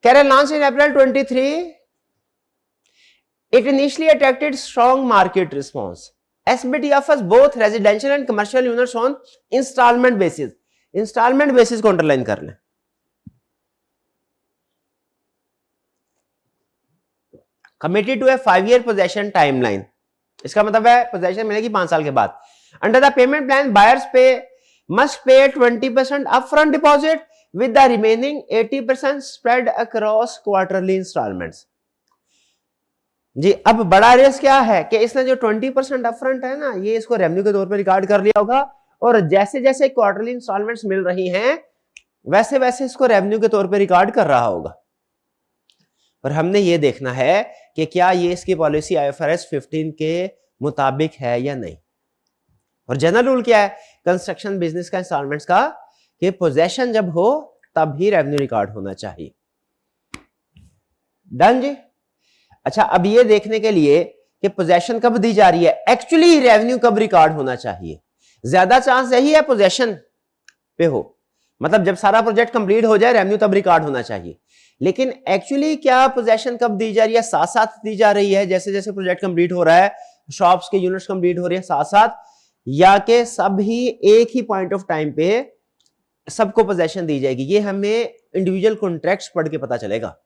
कह रहे launch in April 23, it initially attracted strong market response. SBT offers both residential and commercial units on installment basis. Installment basis को अंडरलाइन कर लें। Committed to a 5-year possession timeline. इसका मतलब है पोजेशन मिलेगी 5 साल के बाद। Under the payment plan, buyers must pay 20% upfront deposit with the remaining 80% spread across quarterly installments. जी, अब बड़ा रिस्क क्या है कि इसने जो 20% अपफ्रंट है ना, ये इसको रेवेन्यू के तौर पे रिकॉर्ड कर लिया होगा, और जैसे जैसे क्वार्टरली इंस्टॉलमेंट्स मिल रही हैं वैसे वैसे इसको रेवेन्यू के तौर पे रिकॉर्ड कर रहा होगा। और हमने ये देखना है कि क्या ये इसकी पॉलिसी IFRS 15 के मुताबिक है या नहीं। और जनरल रूल क्या है कंस्ट्रक्शन बिजनेस का, इंस्टॉलमेंट्स का, कि पोजेशन जब हो तब ही रेवेन्यू रिकॉर्ड होना चाहिए। डन जी। अच्छा, अब ये देखने के लिए कि पोजेशन कब दी जा रही है, एक्चुअली रेवेन्यू कब रिकॉर्ड होना चाहिए। ज्यादा चांस यही है पोजेशन पे हो, मतलब जब सारा प्रोजेक्ट कंप्लीट हो जाए रेवेन्यू तब रिकॉर्ड होना चाहिए। लेकिन एक्चुअली क्या पोजेशन कब दी जा रही है? साथ साथ दी जा रही है, जैसे जैसे प्रोजेक्ट कंप्लीट हो रहा है, शॉप्स के यूनिट्स कंप्लीट हो रही है साथ साथ, या कि सभी एक ही पॉइंट ऑफ टाइम पे सबको पोजेशन दी जाएगी। ये हमें इंडिविजुअल कॉन्ट्रैक्ट्स पढ़ के पता चलेगा।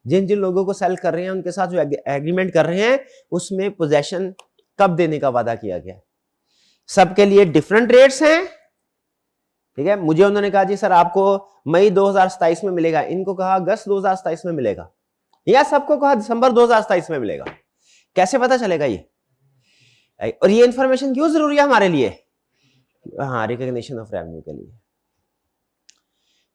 जिन जिन लोगों को सेल कर रहे हैं उनके साथ जो एग्रीमेंट कर रहे हैं उसमें पोजेशन कब देने का वादा किया गया। सबके लिए डिफरेंट रेट्स हैं। ठीक है, मुझे उन्होंने कहा जी सर आपको मई 2027 में मिलेगा, इनको कहा अगस्त 2027 में मिलेगा, या सबको कहा दिसंबर 2027 में मिलेगा। कैसे पता चलेगा ये? और ये इंफॉर्मेशन क्यों जरूरी है हमारे लिए? हाँ, रिकॉग्निशन ऑफ रेवेन्यू के लिए।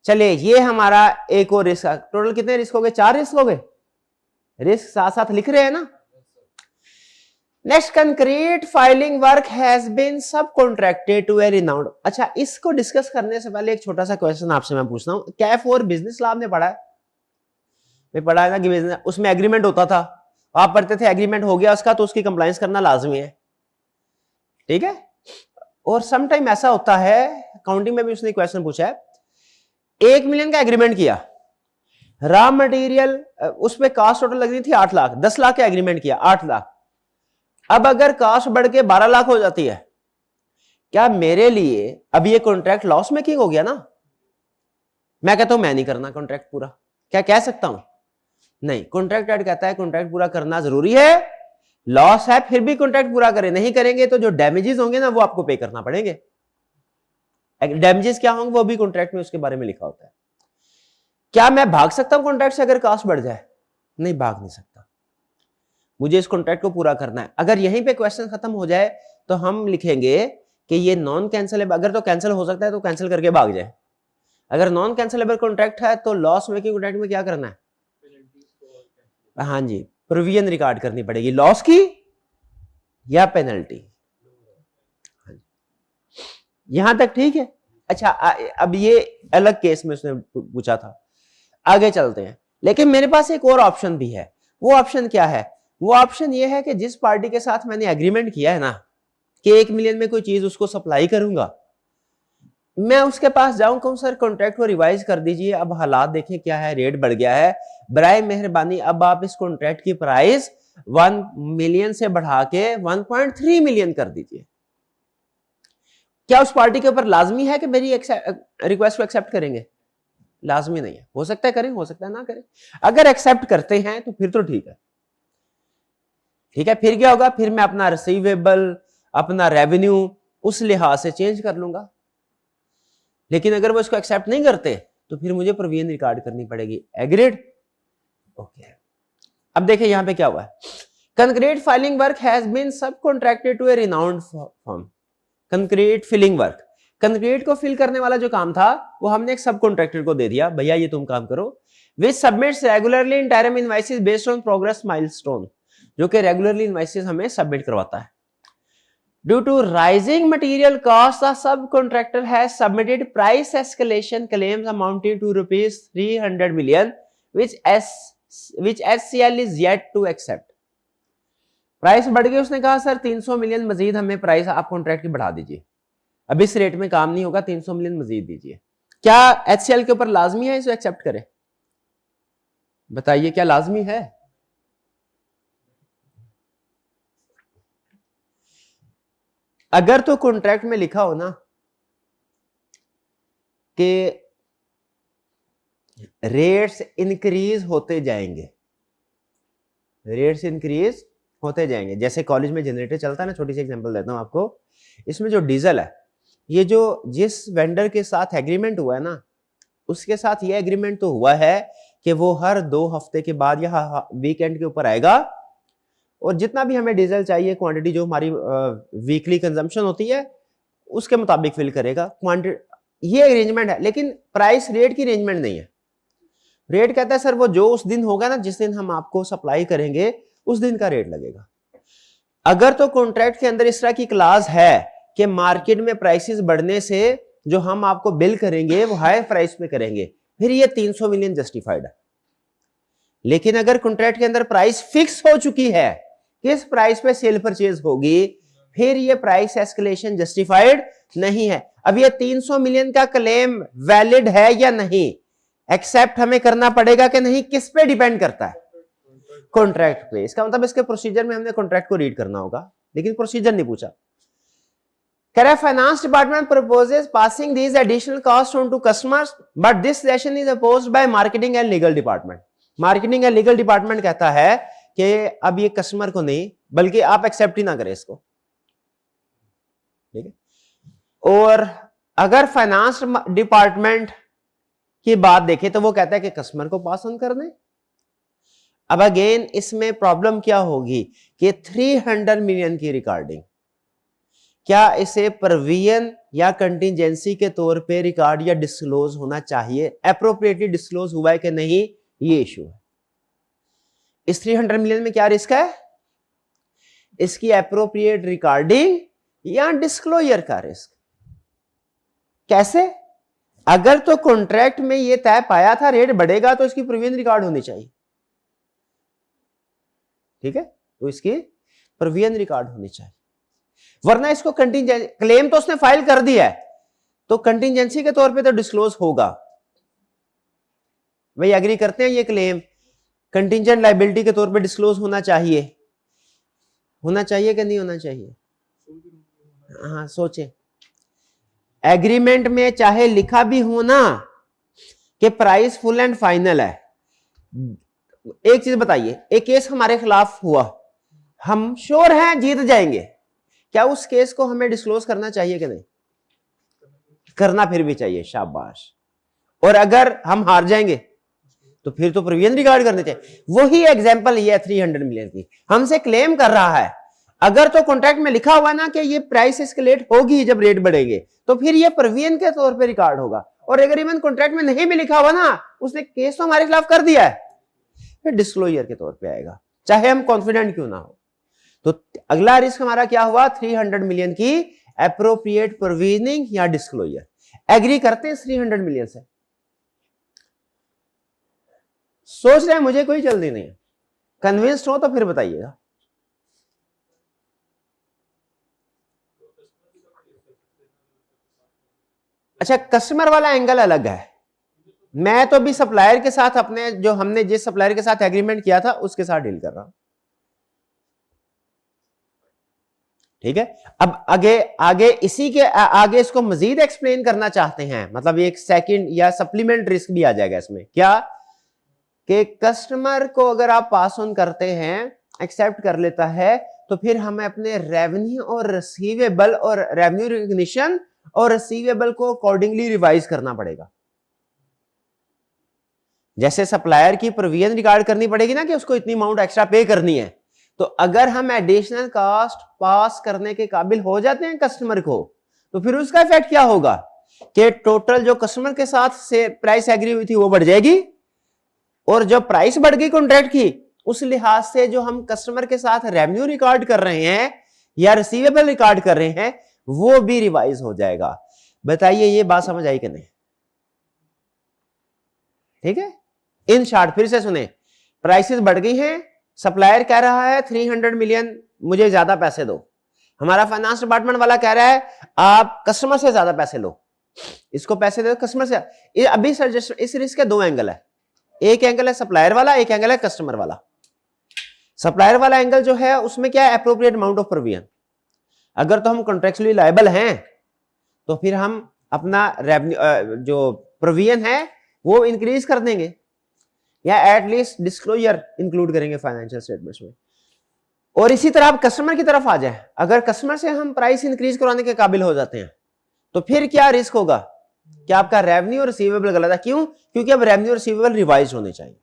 चलिए ये हमारा एक और रिस्क, टोटल कितने रिस्क हो गए? 4 रिस्क हो गए। रिस्क साथ साथ लिख रहे हैं ना। Next, concrete filing work has been subcontracted to a renowned. अच्छा, इसको डिस्कस करने से पहले एक छोटा सा क्वेश्चन आपसे मैं पूछता हूं। कैफ और बिजनेस लॉ आपने पढ़ा है? मैं पढ़ा है ना कि बिजनेस, उसमें एग्रीमेंट होता था, आप पढ़ते थे एग्रीमेंट हो गया उसका तो उसकी कंप्लायंस करना लाजमी है, ठीक है। और सम टाइम ऐसा होता है, अकाउंटिंग में भी उसने क्वेश्चन पूछा है, 1 मिलियन का एग्रीमेंट किया, रॉ मटेरियल उसमें कॉस्ट टोटल लग रही थी 8 लाख, 10 लाख का एग्रीमेंट किया, 8 लाख। अब अगर कॉस्ट बढ़ के 12 लाख हो जाती है, क्या मेरे लिए अब ये कॉन्ट्रैक्ट लॉस मेकिंग हो गया ना? मैं कहता हूं मैं नहीं करना कॉन्ट्रैक्ट पूरा, क्या कह सकता हूं? नहीं, कॉन्ट्रैक्ट ऐड कहता है कॉन्ट्रैक्ट पूरा करना जरूरी है, लॉस है फिर भी कॉन्ट्रैक्ट पूरा करें, नहीं करेंगे तो जो डैमेजेस होंगे ना वो आपको पे करना पड़ेंगे। डैमेजेस क्या होंगे वो भी कॉन्ट्रैक्ट में उसके बारे में लिखा होता है। क्या मैं भाग सकता हूं कॉन्ट्रैक्ट से अगर कॉस्ट बढ़ जाए? नहीं, भाग नहीं सकता, मुझे इस कॉन्ट्रैक्ट को पूरा करना है। अगर यहीं पे क्वेश्चन खत्म हो जाए तो हम लिखेंगे कि ये नॉन कैंसिलेबल, अगर तो कैंसिल हो सकता है तो कैंसिल करके भाग जाए। अगर नॉन कैंसिलेबल कॉन्ट्रैक्ट है तो लॉस मेकिंग कॉन्ट्रैक्ट में क्या करना है? हाँ जी, प्रोविजन रिकॉर्ड करनी पड़ेगी लॉस की या पेनल्टी। यहां तक ठीक है। अच्छा, अब ये अलग केस में उसने पूछा था, आगे चलते हैं। लेकिन मेरे पास एक और ऑप्शन भी है। वो ऑप्शन क्या है? वो ऑप्शन ये है कि जिस पार्टी के साथ मैंने एग्रीमेंट किया है ना कि 1 मिलियन में कोई चीज उसको सप्लाई करूंगा, मैं उसके पास जाऊं, कहूं सर कॉन्ट्रैक्ट को रिवाइज कर दीजिए, अब हालात देखें क्या है, रेट बढ़ गया है, बराए मेहरबानी अब आप इस कॉन्ट्रैक्ट की प्राइस 1 मिलियन से बढ़ा के 1.3 मिलियन कर दीजिए। क्या उस पार्टी के ऊपर लाजमी है कि मेरी रिक्वेस्ट को एक्सेप्ट करेंगे? लाजमी नहीं है, हो सकता है करें, हो सकता है ना करें। अगर एक्सेप्ट करते हैं तो फिर तो ठीक है, ठीक है। फिर क्या होगा? फिर मैं अपना रिसीवेबल, अपना रेवेन्यू उस लिहाज से चेंज कर लूंगा। लेकिन अगर वो इसको एक्सेप्ट नहीं करते तो फिर मुझे प्रोविजन रिकॉर्ड करनी पड़ेगी। एग्रीड? ओके। अब देखिए यहां पे क्या हुआ है, concrete filing work has been subcontracted to a renowned firm. Concrete filling work, concrete को फिल करने वाला जो काम था वो हमने एक सब कॉन्ट्रैक्टर को दे दिया, भैया ये तुम काम करो। Which submits regularly in time invoices based on progress milestone, जो कि रेगुलरली इनवॉइसेस हमें सबमिट करवाता है। Due to rising material costs, the subcontractor has submitted price escalation claims amounting to rupees 300 million, which HCL is yet to accept. Price बढ़ गई, उसने कहा सर 300 मिलियन मजीद हमें प्राइस आप कॉन्ट्रैक्ट की बढ़ा दीजिए, अब इस रेट में काम नहीं होगा, 300 मिलियन मजीद दीजिए। क्या HCL के ऊपर लाजमी है इसे एक्सेप्ट करे? बताइए क्या लाजमी है? अगर तो कॉन्ट्रैक्ट में लिखा हो ना कि रेट्स इंक्रीज होते जाएंगे, रेट्स इंक्रीज होते जाएंगे, जैसे कॉलेज में जनरेटर चलता है ना, छोटी सी एग्जांपल देता हूं आपको, इसमें जो डीजल है, ये जो जिस वेंडर के साथ एग्रीमेंट हुआ है ना, उसके साथ ये एग्रीमेंट तो हुआ है कि वो हर 2 हफ्ते के बाद या वीकेंड के ऊपर आएगा और जितना भी हमें डीजल चाहिए, क्वांटिटी जो हमारी वीकली कंजम्पशन होती है उसके मुताबिक फिल करेगा क्वांटिटी। ये अरेंजमेंट है, लेकिन प्राइस रेट की अरेंजमेंट नहीं है। रेट कहता है सर वो जो उस दिन होगा ना, जिस दिन हम आपको सप्लाई करेंगे उस दिन का रेट लगेगा। अगर तो कॉन्ट्रैक्ट के अंदर इस तरह की क्लास है कि मार्केट में प्राइसेस बढ़ने से जो हम आपको बिल करेंगे वो हाई प्राइस पे करेंगे, फिर ये 300 मिलियन जस्टिफाइड है। लेकिन अगर कॉन्ट्रैक्ट के अंदर प्राइस फिक्स हो चुकी है, किस प्राइस पे सेल परचेज होगी, फिर ये प्राइस एस्केलेशन जस्टिफाइड नहीं है। अब ये 300 मिलियन का क्लेम वैलिड है या नहीं, एक्सेप्ट हमें करना पड़ेगा कि नहीं, किस पे डिपेंड करता है? कॉन्ट्रैक्ट पे। इसका मतलब इसके प्रोसीजर में हमने कॉन्ट्रैक्ट को रीड करना होगा, लेकिन प्रोसीजर नहीं पूछा। कह रहा finance department proposes passing these additional cost on to customers, but this session is opposed by marketing and legal department. Marketing and legal department कहता है कि अब ये कस्टमर को नहीं, बल्कि आप एक्सेप्ट ही ना करें इसको, ठीक है। और अगर फाइनेंस डिपार्टमेंट की बात देखें तो वो कहता है कि कस्टमर को पास ऑन कर दें। अब अगेन इसमें प्रॉब्लम क्या होगी कि 300 मिलियन की रिकॉर्डिंग, क्या इसे प्रोविजन या कंटिजेंसी के तौर पे रिकॉर्ड या डिस्क्लोज होना चाहिए, एप्रोप्रिएटली डिस्क्लोज हुआ है कि नहीं, ये इशू है। इस 300 मिलियन में क्या रिस्क है, इसकी एप्रोप्रिएट रिकॉर्डिंग या डिस्क्लोजर का रिस्क। कैसे, अगर तो कॉन्ट्रैक्ट में ये तय पाया था रेट बढ़ेगा तो इसकी प्रोविजन रिकॉर्ड होनी चाहिए, ठीक है, तो इसकी प्रोविजन रिकॉर्ड होनी चाहिए, वरना इसको कंटिजेंसी, क्लेम तो उसने फाइल कर दिया है तो कंटिजेंसी के तौर पे तो डिस्क्लोज होगा। भाई एग्री करते हैं ये क्लेम कंटिजेंट लायबिलिटी के तौर पे डिस्क्लोज होना चाहिए, होना चाहिए कि नहीं होना चाहिए? हाँ सोचें, एग्रीमेंट में चाहे लिखा भी हो ना कि प्राइस फुल एंड फाइनल है, एक चीज बताइए, एक केस हमारे खिलाफ हुआ, हम श्योर हैं जीत जाएंगे, क्या उस केस को हमें डिस्क्लोज करना चाहिए कि नहीं? करना फिर भी चाहिए, शाबाश। और अगर हम हार जाएंगे तो फिर तो प्रोविजन रिकॉर्ड करने चाहिए। वही एग्जांपल ये 300 मिलियन की, हमसे क्लेम कर रहा है, अगर तो कॉन्ट्रैक्ट में लिखा हुआ ना कि ये प्राइस एस्केलेट होगी जब रेट बढ़ेंगे, तो फिर ये प्रोविजन के तौर पे रिकॉर्ड होगा। और अगर इवन कॉन्ट्रैक्ट में नहीं भी लिखा हुआ ना, उसने केस तो हमारे खिलाफ कर दिया है, फिर डिस्क्लोजर के तौर पे आएगा, चाहे हम कॉन्फिडेंट क्यों ना हो। तो अगला रिस्क हमारा क्या हुआ, 300 मिलियन की एप्रोप्रिएट प्रोविजनिंग या डिस्क्लोजर। एग्री करते हैं 300 मिलियन से? सोच रहे हैं मुझे कोई जल्दी नहीं है, कन्विंस्ड हो तो फिर बताइएगा। अच्छा, कस्टमर वाला एंगल अलग है, मैं तो भी सप्लायर के साथ अपने, जो हमने जिस सप्लायर के साथ एग्रीमेंट किया था उसके साथ डील कर रहा हूं, ठीक है। अब आगे इसी के आगे इसको मजीद एक्सप्लेन करना चाहते हैं, मतलब एक सेकंड या सप्लीमेंट रिस्क भी आ जाएगा इसमें, क्या कि कस्टमर को अगर आप पास ऑन करते हैं, एक्सेप्ट कर लेता है, तो फिर हमें अपने रेवेन्यू और रिसीवेबल और रेवेन्यू रिकग्निशन और रिसीवेबल को अकॉर्डिंगली रिवाइज करना पड़ेगा। जैसे सप्लायर की प्रोविजन रिकॉर्ड करनी पड़ेगी ना कि उसको इतनी अमाउंट एक्स्ट्रा पे करनी है, तो अगर हम एडिशनल कॉस्ट पास करने के काबिल हो जाते हैं कस्टमर को, तो फिर उसका इफेक्ट क्या होगा कि टोटल जो कस्टमर के साथ से प्राइस एग्री हुई थी वो बढ़ जाएगी, और जो प्राइस बढ़ गई कॉन्ट्रैक्ट की, उस लिहाज से जो हम कस्टमर के साथ रेवेन्यू रिकॉर्ड कर रहे हैं या रिसीवेबल रिकॉर्ड कर रहे हैं वो भी रिवाइज हो जाएगा। बताइए ये बात समझ आई कि नहीं? ठीक है, इन शॉर्ट फिर से सुने, प्राइसेस बढ़ गई हैं, सप्लायर कह रहा है 300 मिलियन मुझे ज्यादा पैसे दो, हमारा फाइनेंस डिपार्टमेंट वाला कह रहा है आप कस्टमर से ज्यादा पैसे लो, इसको पैसे दो कस्टमर से। अभी इस रिस्क के दो एंगल है, एक एंगल है सप्लायर वाला, एक एंगल है कस्टमर वाला। सप्लायर वाला एंगल जो है उसमें क्या है, एप्रोप्रिएट अमाउंट ऑफ प्रोविजन। अगर तो हम कॉन्ट्रैक्चुअली लायबल हैं तो फिर हम अपना रेवेन्यू जो प्रोविजन है वो इंक्रीज कर देंगे, या एटलीस्ट डिस्क्लोजर इंक्लूड करेंगे फाइनेंशियल स्टेटमेंट्स में। और इसी तरह आप कस्टमर की तरफ आ जाए, अगर कस्टमर से हम प्राइस इंक्रीज करवाने के काबिल हो जाते हैं तो फिर क्या रिस्क होगा कि आपका रेवेन्यू और रिसीवेबल गलत है। क्यों? क्योंकि अब रेवेन्यू और रिसीवेबल रिवाइज होने चाहिए,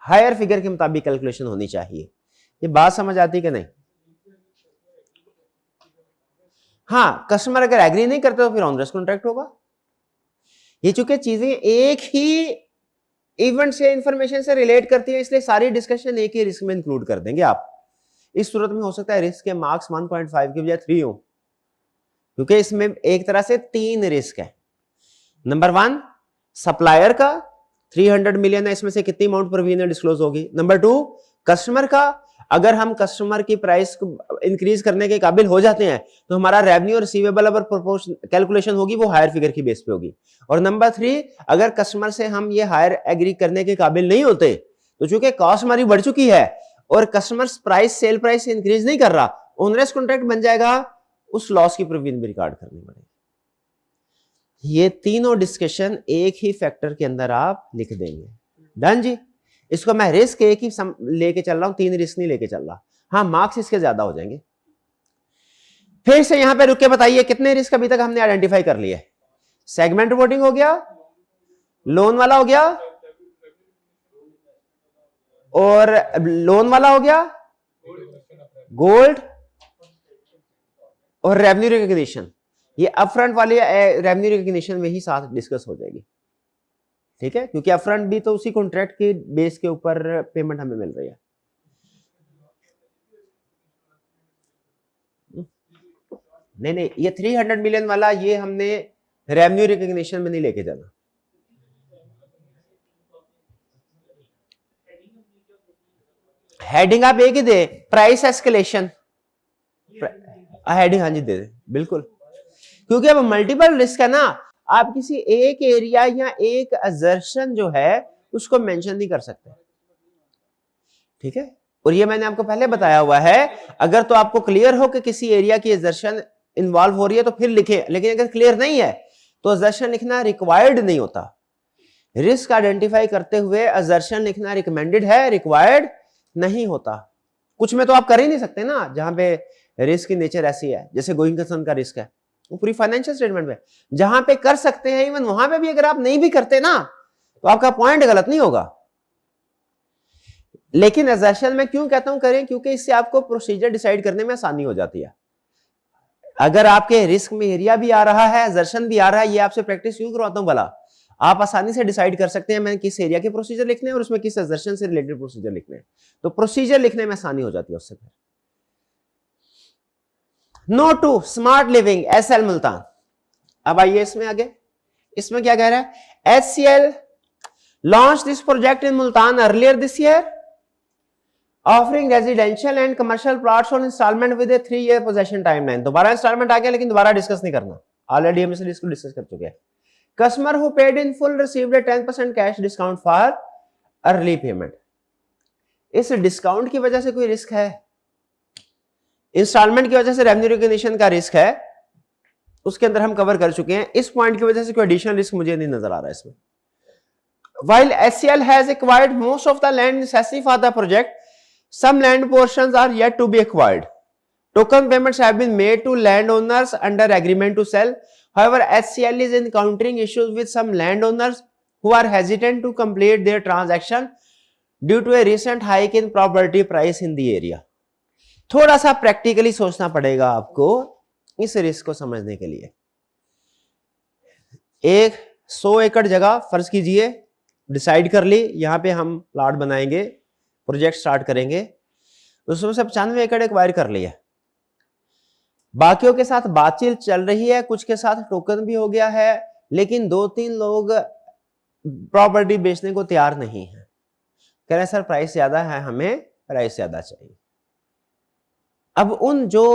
हायर फिगर के मुताबिक कैलकुलेशन होनी चाहिए। ये बात समझ आती कि नहीं? हाँ, कस्टमर अगर एग्री नहीं करते तो फिर ऑनरेस कॉन्ट्रैक्ट होगा। ये चूंकि चीजें एक ही इवेंट से इंफॉर्मेशन से रिलेट करती है, इसलिए सारी डिस्कशन एक ही रिस्क में इंक्लूड कर देंगे आप। इस सूरत में हो सकता है रिस्क के मार्क्स 1.5 की बजाय 3 हो, क्योंकि इसमें एक तरह से 3 रिस्क है। नंबर 1 सप्लायर का 300 मिलियन है, इसमें से कितनी अमाउंट प्रोविजन डिस्क्लोज होगी। नंबर 2 कस्टमर का, अगर हम कस्टमर की प्राइस को इंक्रीज करने के काबिल हो जाते हैं तो हमारा रेवेन्यू और रिसीवेबल अगर प्रोपोर्शन कैलकुलेशन होगी वो हायर फिगर की बेस पे होगी। और नंबर 3 अगर कस्टमर से हम ये हायर एग्री करने के काबिल नहीं होते तो चूंकि कॉस्ट हमारी बढ़ चुकी है और customer price sale price increase नहीं कर रहा, ओनरेस कॉन्ट्रैक्ट बन जाएगा, उस लॉस की प्रोविजन भी रिकॉर्ड करनी पड़ेगी। ये तीनों डिस्कशन एक ही फैक्टर के अंदर आप लिख देंगे। डन जी। इसको मैं रिस्क एक ही लेके चल रहा हूं, 3 रिस्क नहीं लेके चल रहा। हाँ, मार्क्स इसके ज्यादा हो जाएंगे। फिर से यहां पे रुक के बताइए कितने रिस्क अभी तक हमने आइडेंटिफाई कर लिए। सेगमेंट रिपोर्टिंग हो गया, लोन वाला हो गया, और लोन वाला हो गया, गोल्ड, और रेवेन्यू रिकॉग्निशन, ये अपफ्रंट वाली रेवेन्यू रिकॉग्निशन में ही साथ डिस्कस हो जाएगी, ठीक है, क्योंकि अपफ्रंट भी तो उसी कॉन्ट्रैक्ट के बेस के ऊपर पेमेंट हमें मिल रही है। नहीं नहीं, ये 300 मिलियन वाला ये हमने रेवेन्यू रिकॉग्निशन में नहीं लेके जाना। हेडिंग आप एक ही दे, प्राइस एस्केलेशन हेडिंग, हाँ जी दे दे बिल्कुल, क्योंकि अब मल्टीपल रिस्क है ना, आप किसी एक एरिया या एक असर्शन जो है उसको मेंशन नहीं कर सकते, ठीक है। और ये मैंने आपको पहले बताया हुआ है, अगर तो आपको क्लियर हो कि किसी एरिया की असर्शन इन्वॉल्व हो रही है तो फिर लिखे, लेकिन अगर क्लियर नहीं है तो असर्शन लिखना रिक्वायर्ड नहीं होता। रिस्क आइडेंटिफाई करते हुए असर्शन लिखना रिकमेंडेड है, रिक्वायर्ड नहीं होता। कुछ में तो आप कर ही नहीं सकते ना, जहां पे रिस्क की नेचर ऐसी है, जैसे गोइंग कंसर्न का रिस्क है वो पूरी फाइनेंशियल स्टेटमेंट में, जहां पे कर सकते हैं इवन वहां पे भी अगर आप नहीं भी करते ना तो आपका पॉइंट गलत नहीं होगा। लेकिन असर्शन में क्यों कहता हूं करें, क्योंकि इससे आपको प्रोसीजर डिसाइड करने में आसानी हो जाती है। अगर आपके रिस्क में एरिया भी आ रहा है, असर्शन भी आ रहा है, ये आपसे प्रैक्टिस क्यों करवाता हूं भला, आप आसानी से डिसाइड कर सकते हैं मैंने किस एरिया के प्रोसीजर लिखने हैं और उसमें किस असर्शन से रिलेटेड प्रोसीजर लिखने हैं, तो प्रोसीजर लिखने में आसानी हो जाती है उससे। No to smart living SL Multan. अब आइए इसमें आगे, इसमें क्या कह रहा है, HCL launch this project in Multan earlier this year, offering residential and commercial plots on instalment with a 3-year possession timeline. दोबारा इंस्टॉलमेंट आ गया, लेकिन दोबारा डिस्कस नहीं करना, ऑलरेडी हम इसको डिस्कस कर चुके हैं। Customer who paid in full received A 10% cash discount for early payment. इस डिस्काउंट की वजह से कोई रिस्क है, इंस्टॉलमेंट की वजह से रेवेन्यू रिकॉग्निशन का रिस्क है, उसके अंदर हम कवर कर चुके हैं। इस पॉइंट की वजह से कोई एडिशनल रिस्क मुझे नहीं नजर आ रहा है इसमें। While HCL has acquired most of the land necessary for the project, some land portions are yet to be acquired. Token payments have been made to landowners under agreement to sell. However, HCL is encountering issues with some landowners who are hesitant to complete their transaction due to a recent hike in property price in the area. थोड़ा सा प्रैक्टिकली सोचना पड़ेगा आपको इस रिस्क को समझने के लिए। एक 100 एकड़ जगह फर्ज कीजिए डिसाइड कर ली, यहां पे हम प्लॉट बनाएंगे, प्रोजेक्ट स्टार्ट करेंगे, उसमें से 95 एकड़ एक्वायर कर लिया, बाकियों के साथ बातचीत चल रही है, कुछ के साथ टोकन भी हो गया है, लेकिन 2-3 लोग प्रॉपर्टी बेचने को तैयार नहीं है, कह रहे हैं सर प्राइस ज्यादा है, हमें प्राइस ज्यादा चाहिए। अब उन जो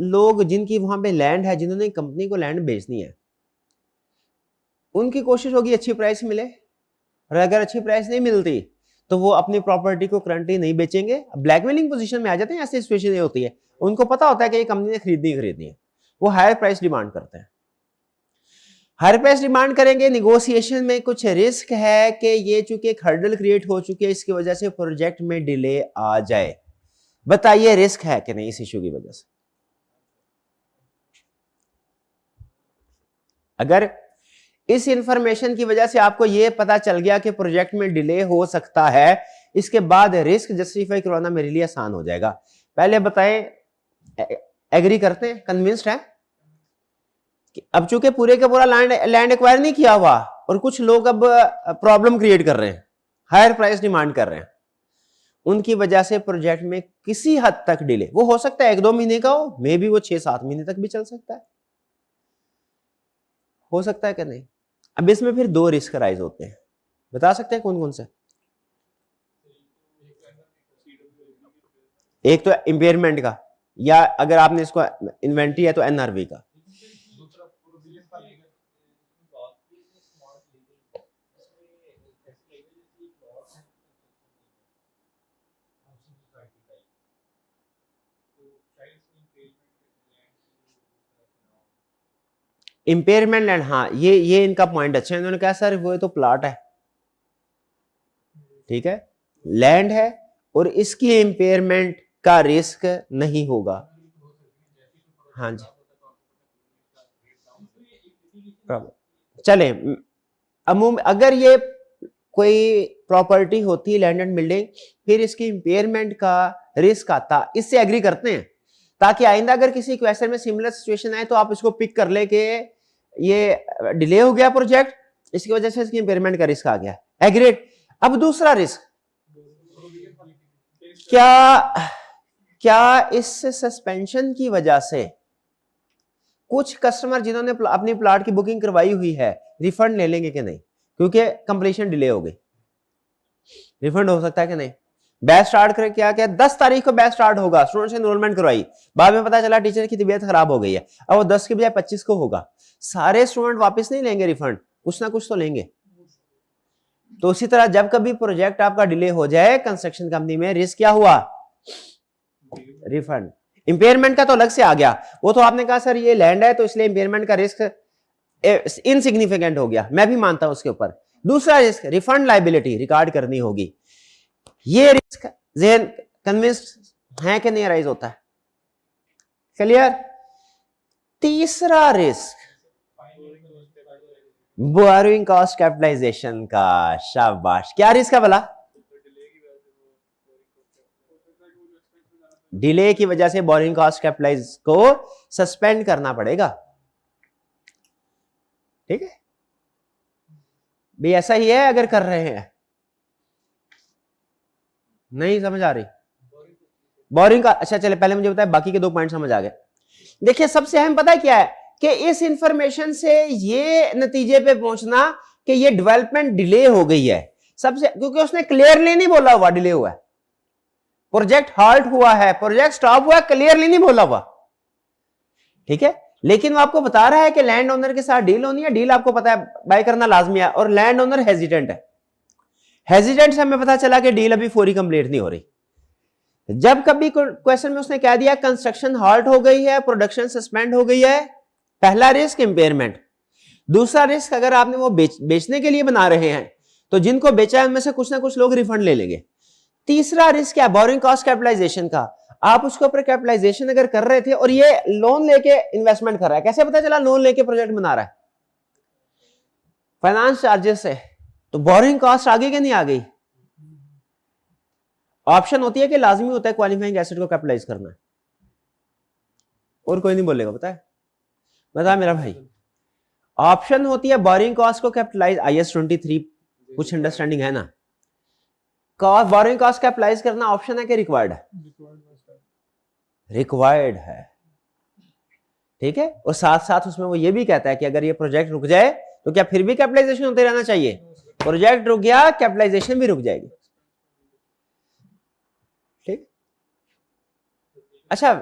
लोग जिनकी वहां पे लैंड है, जिन्होंने कंपनी को लैंड बेचनी है, उनकी कोशिश होगी अच्छी प्राइस मिले, और अगर अच्छी प्राइस नहीं मिलती तो वो अपनी प्रॉपर्टी को करंटली नहीं बेचेंगे, ब्लैकमेलिंग पोजीशन में आ जाते हैं। ऐसी सिचुएशन ये होती है, उनको पता होता है कि ये कंपनी ने खरीदनी है, वो हायर प्राइस डिमांड करते हैं। हायर प्राइस डिमांड करेंगे, निगोशिएशन में कुछ रिस्क है कि ये चूंकि एक हर्डल क्रिएट हो चुकी है, इसकी वजह से प्रोजेक्ट में डिले आ जाए। बताइए रिस्क है कि नहीं इस इश्यू की वजह से? अगर इस इंफॉर्मेशन की वजह से आपको यह पता चल गया कि प्रोजेक्ट में डिले हो सकता है, इसके बाद रिस्क जस्टिफाई करवाना मेरे लिए आसान हो जाएगा। पहले बताएं, एग्री करते हैं, कन्विंस्ड है कि अब चूंकि पूरे का पूरा लैंड एक्वायर नहीं किया हुआ और कुछ लोग अब प्रॉब्लम क्रिएट कर रहे हैं, हायर प्राइस डिमांड कर रहे हैं, उनकी वजह से प्रोजेक्ट में किसी हद तक डिले, वो हो सकता है 1-2 महीने का हो, मे बी वो 6-7 महीने तक भी चल सकता है, हो सकता है कि नहीं। अब इसमें फिर 2 रिस्क राइज होते हैं, बता सकते हैं कौन कौन से? एक तो इंपेयरमेंट का, या अगर आपने इसको इन्वेंट्री है तो एनआरवी का। इंपेयरमेंट लैंड, हाँ ये इनका पॉइंट अच्छा है, इन्होंने कहा सर वो तो प्लॉट है, ठीक है, लैंड है और इसकी इंपेयरमेंट का रिस्क नहीं होगा। हाँ जी चले, अमूम अगर ये कोई प्रॉपर्टी होती लैंड एंड बिल्डिंग, फिर इसकी इंपेयरमेंट का रिस्क आता, इससे एग्री करते हैं, ताकि आइंदा अगर किसी क्वेश्चन में सिमिलर सिचुएशन आए तो आप इसको पिक कर ले कि ये डिले हो गया प्रोजेक्ट, इसकी वजह से इसकी इंपेयरमेंट का रिस्क आ गया। एग्रीड। अब दूसरा रिस्क, क्या इस सस्पेंशन की वजह से कुछ कस्टमर जिन्होंने अपनी प्लाट की बुकिंग करवाई हुई है रिफंड ले लेंगे कि नहीं, क्योंकि कंप्लीशन डिले हो गई? रिफंड हो सकता है कि नहीं? बैच स्टार्ट कर क्या 10 तारीख को बैच स्टार्ट होगा, स्टूडेंट से एनरोलमेंट करवाई, बाद में पता चला टीचर की तबीयत खराब हो गई है, अब वो 10 के बजाय 25 को होगा। सारे स्टूडेंट वापस नहीं लेंगे रिफंड, कुछ ना कुछ तो लेंगे। तो उसी तरह जब कभी प्रोजेक्ट आपका डिले हो जाए कंस्ट्रक्शन कंपनी में, रिस्क क्या हुआ? रिफंड। इंपेयरमेंट का तो अलग से आ गया, वो तो आपने कहा सर ये लैंड है तो इसलिए इंपेयरमेंट का रिस्क इनसिग्निफिकेंट हो गया, मैं भी मानता हूं उसके ऊपर। दूसरा रिस्क रिफंड लायबिलिटी रिकॉर्ड करनी होगी। ये रिस्क ज़हन कन्विंस्ड है कि नहीं राइज होता है? क्लियर? तीसरा रिस्क बोरोइंग कॉस्ट कैपिटलाइजेशन का। शाबाश। क्या रिस्क है भला? डिले की वजह से बोरोइंग कॉस्ट कैपिटलाइज को सस्पेंड करना पड़ेगा। ठीक है, भी ऐसा ही है अगर कर रहे हैं। नहीं समझ आ रही बोरिंग का? अच्छा चले पहले मुझे बताए, बाकी के 2 पॉइंट समझ आ गए। देखिए सबसे अहम पता है क्या है कि इस इंफॉर्मेशन से ये नतीजे पे पहुंचना कि ये डेवलपमेंट डिले हो गई है, सबसे, क्योंकि उसने क्लियरली नहीं बोला हुआ डिले हुआ है, प्रोजेक्ट हाल्ट हुआ है, प्रोजेक्ट स्टॉप हुआ है, क्लियरली नहीं बोला हुआ। ठीक है, लेकिन वो आपको बता रहा है कि लैंड ओनर के साथ डील होनी है, डील आपको पता है बाय करना लाजमी है, और लैंड ओनर हेजिटेंट है। हेजिटेंट से हमें पता चला कि डील अभी फौरी कंप्लीट नहीं हो रही। जब कभी क्वेश्चन में उसने कह दिया कंस्ट्रक्शन हाल्ट हो गई है, प्रोडक्शन सस्पेंड हो गई है, पहला रिस्क इंपेयरमेंट। दूसरा रिस्क, अगर आपने वो बेचने के लिए बना रहे हैं तो जिनको बेचा है उनमें से कुछ ना कुछ लोग रिफंड ले लेंगे। तीसरा रिस्क क्या? बोरिंग कॉस्ट कैपिटलाइजेशन का। आप उसके ऊपर कैपिटलाइजेशन अगर कर रहे थे और ये लोन लेके इन्वेस्टमेंट कर रहा है, कैसे पता चला लोन लेके प्रोजेक्ट बना रहा है? फाइनेंस चार्जेस से। तो बोरिंग कॉस्ट आ गई कि नहीं आ गई? ऑप्शन होती है कि लाजमी होता है क्वालिफाइंग एसेट को कैपिटलाइज करना, और कोई नहीं बोलेगा, पता है? बता मेरा भाई, ऑप्शन होती है बोरिंग कॉस्ट को कैपिटलाइज। IS 23 कुछ अंडरस्टैंडिंग है ना? बोरिंग कॉस्ट कैपिटलाइज करना ऑप्शन है कि रिक्वायर्ड है? रिक्वायर्ड है। ठीक है, और साथ साथ उसमें वो ये भी कहता है कि अगर ये प्रोजेक्ट रुक जाए तो क्या फिर भी कैपिटलाइजेशन होते रहना चाहिए? प्रोजेक्ट रुक गया, कैपिटलाइजेशन भी रुक जाएगी। ठीक। अच्छा,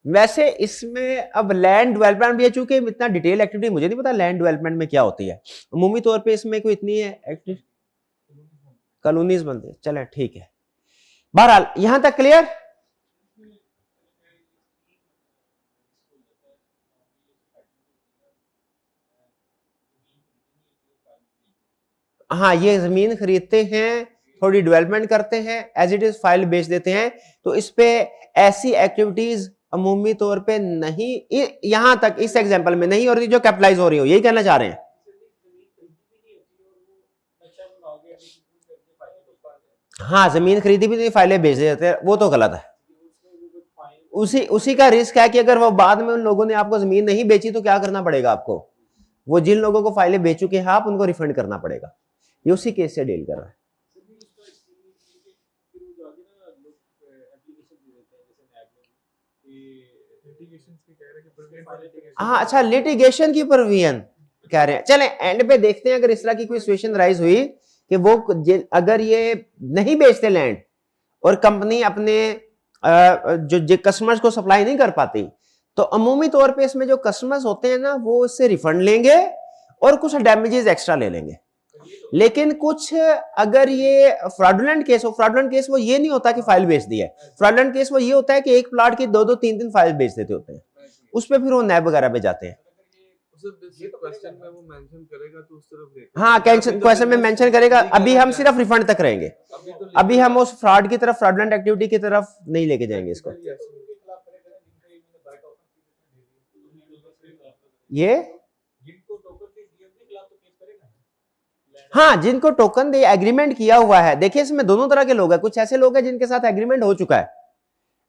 वैसे इसमें अब लैंड डेवलपमेंट भी है, चूंकि इतना डिटेल एक्टिविटी मुझे नहीं पता लैंड डेवलपमेंट में क्या होती है, अमूमी तौर पे इसमें कोई इतनी है एक्टिविटी, कॉलोनीज बनते हैं। चले ठीक है, बहरहाल यहां तक क्लियर? हाँ, ये जमीन खरीदते हैं, थोड़ी डेवलपमेंट करते हैं, एज इट इज फाइल बेच देते हैं, तो इस पे ऐसी एक्टिविटीज अमूमी तौर पे नहीं, यहां तक इस एग्जांपल में नहीं हो रही जो कैपिटलाइज हो रही हो, यही कहना चाह रहे हैं? हाँ, जमीन खरीदी भी नहीं, फाइलें बेच देते हैं, वो तो गलत है। उसी का रिस्क है कि अगर वो बाद में उन लोगों ने आपको जमीन नहीं बेची तो क्या करना पड़ेगा आपको? वो जिन लोगों को फाइलें बेच चुके हैं आप उनको रिफंड करना पड़ेगा। ये उसी केस से डील कर रहा है। हाँ, अच्छा, लिटिगेशन की प्रोविजन कह रहे हैं। चलें एंड पे देखते हैं, अगर इस तरह की कोई सिचुएशन राइज हुई कि वो अगर ये नहीं बेचते लैंड और कंपनी अपने जो कस्टमर्स को सप्लाई नहीं कर पाती, तो अमूमी तौर पे इसमें जो कस्टमर्स होते हैं ना वो इससे रिफंड लेंगे और कुछ डैमेजेस एक्स्ट्रा ले लेंगे। लेकिन कुछ अगर ये फ्रॉडुलेंट केस हो, फ्रॉडुलेंट केस वो ये नहीं होता कि फाइल बेच दी है, फ्रॉडुलेंट केस वो ये होता है कि एक प्लॉट की 2-2 3-3 फाइल बेच देते होते हैं, उस पर फिर वो नैब वगैरह पे जाते हैं। क्वेश्चन में वो मेंशन करेगा तो उस तरफ, हाँ क्वेश्चन में मेंशन करेगा। अभी हम सिर्फ रिफंड तक रहेंगे, अभी हम उस फ्रॉड की तरफ, फ्रॉडुलेंट एक्टिविटी की तरफ नहीं लेके जाएंगे इसको। ये हाँ, जिनको टोकन दे एग्रीमेंट किया हुआ है, देखिए इसमें दोनों तरह के लोग हैं। कुछ ऐसे लोग हैं जिनके साथ एग्रीमेंट हो चुका है,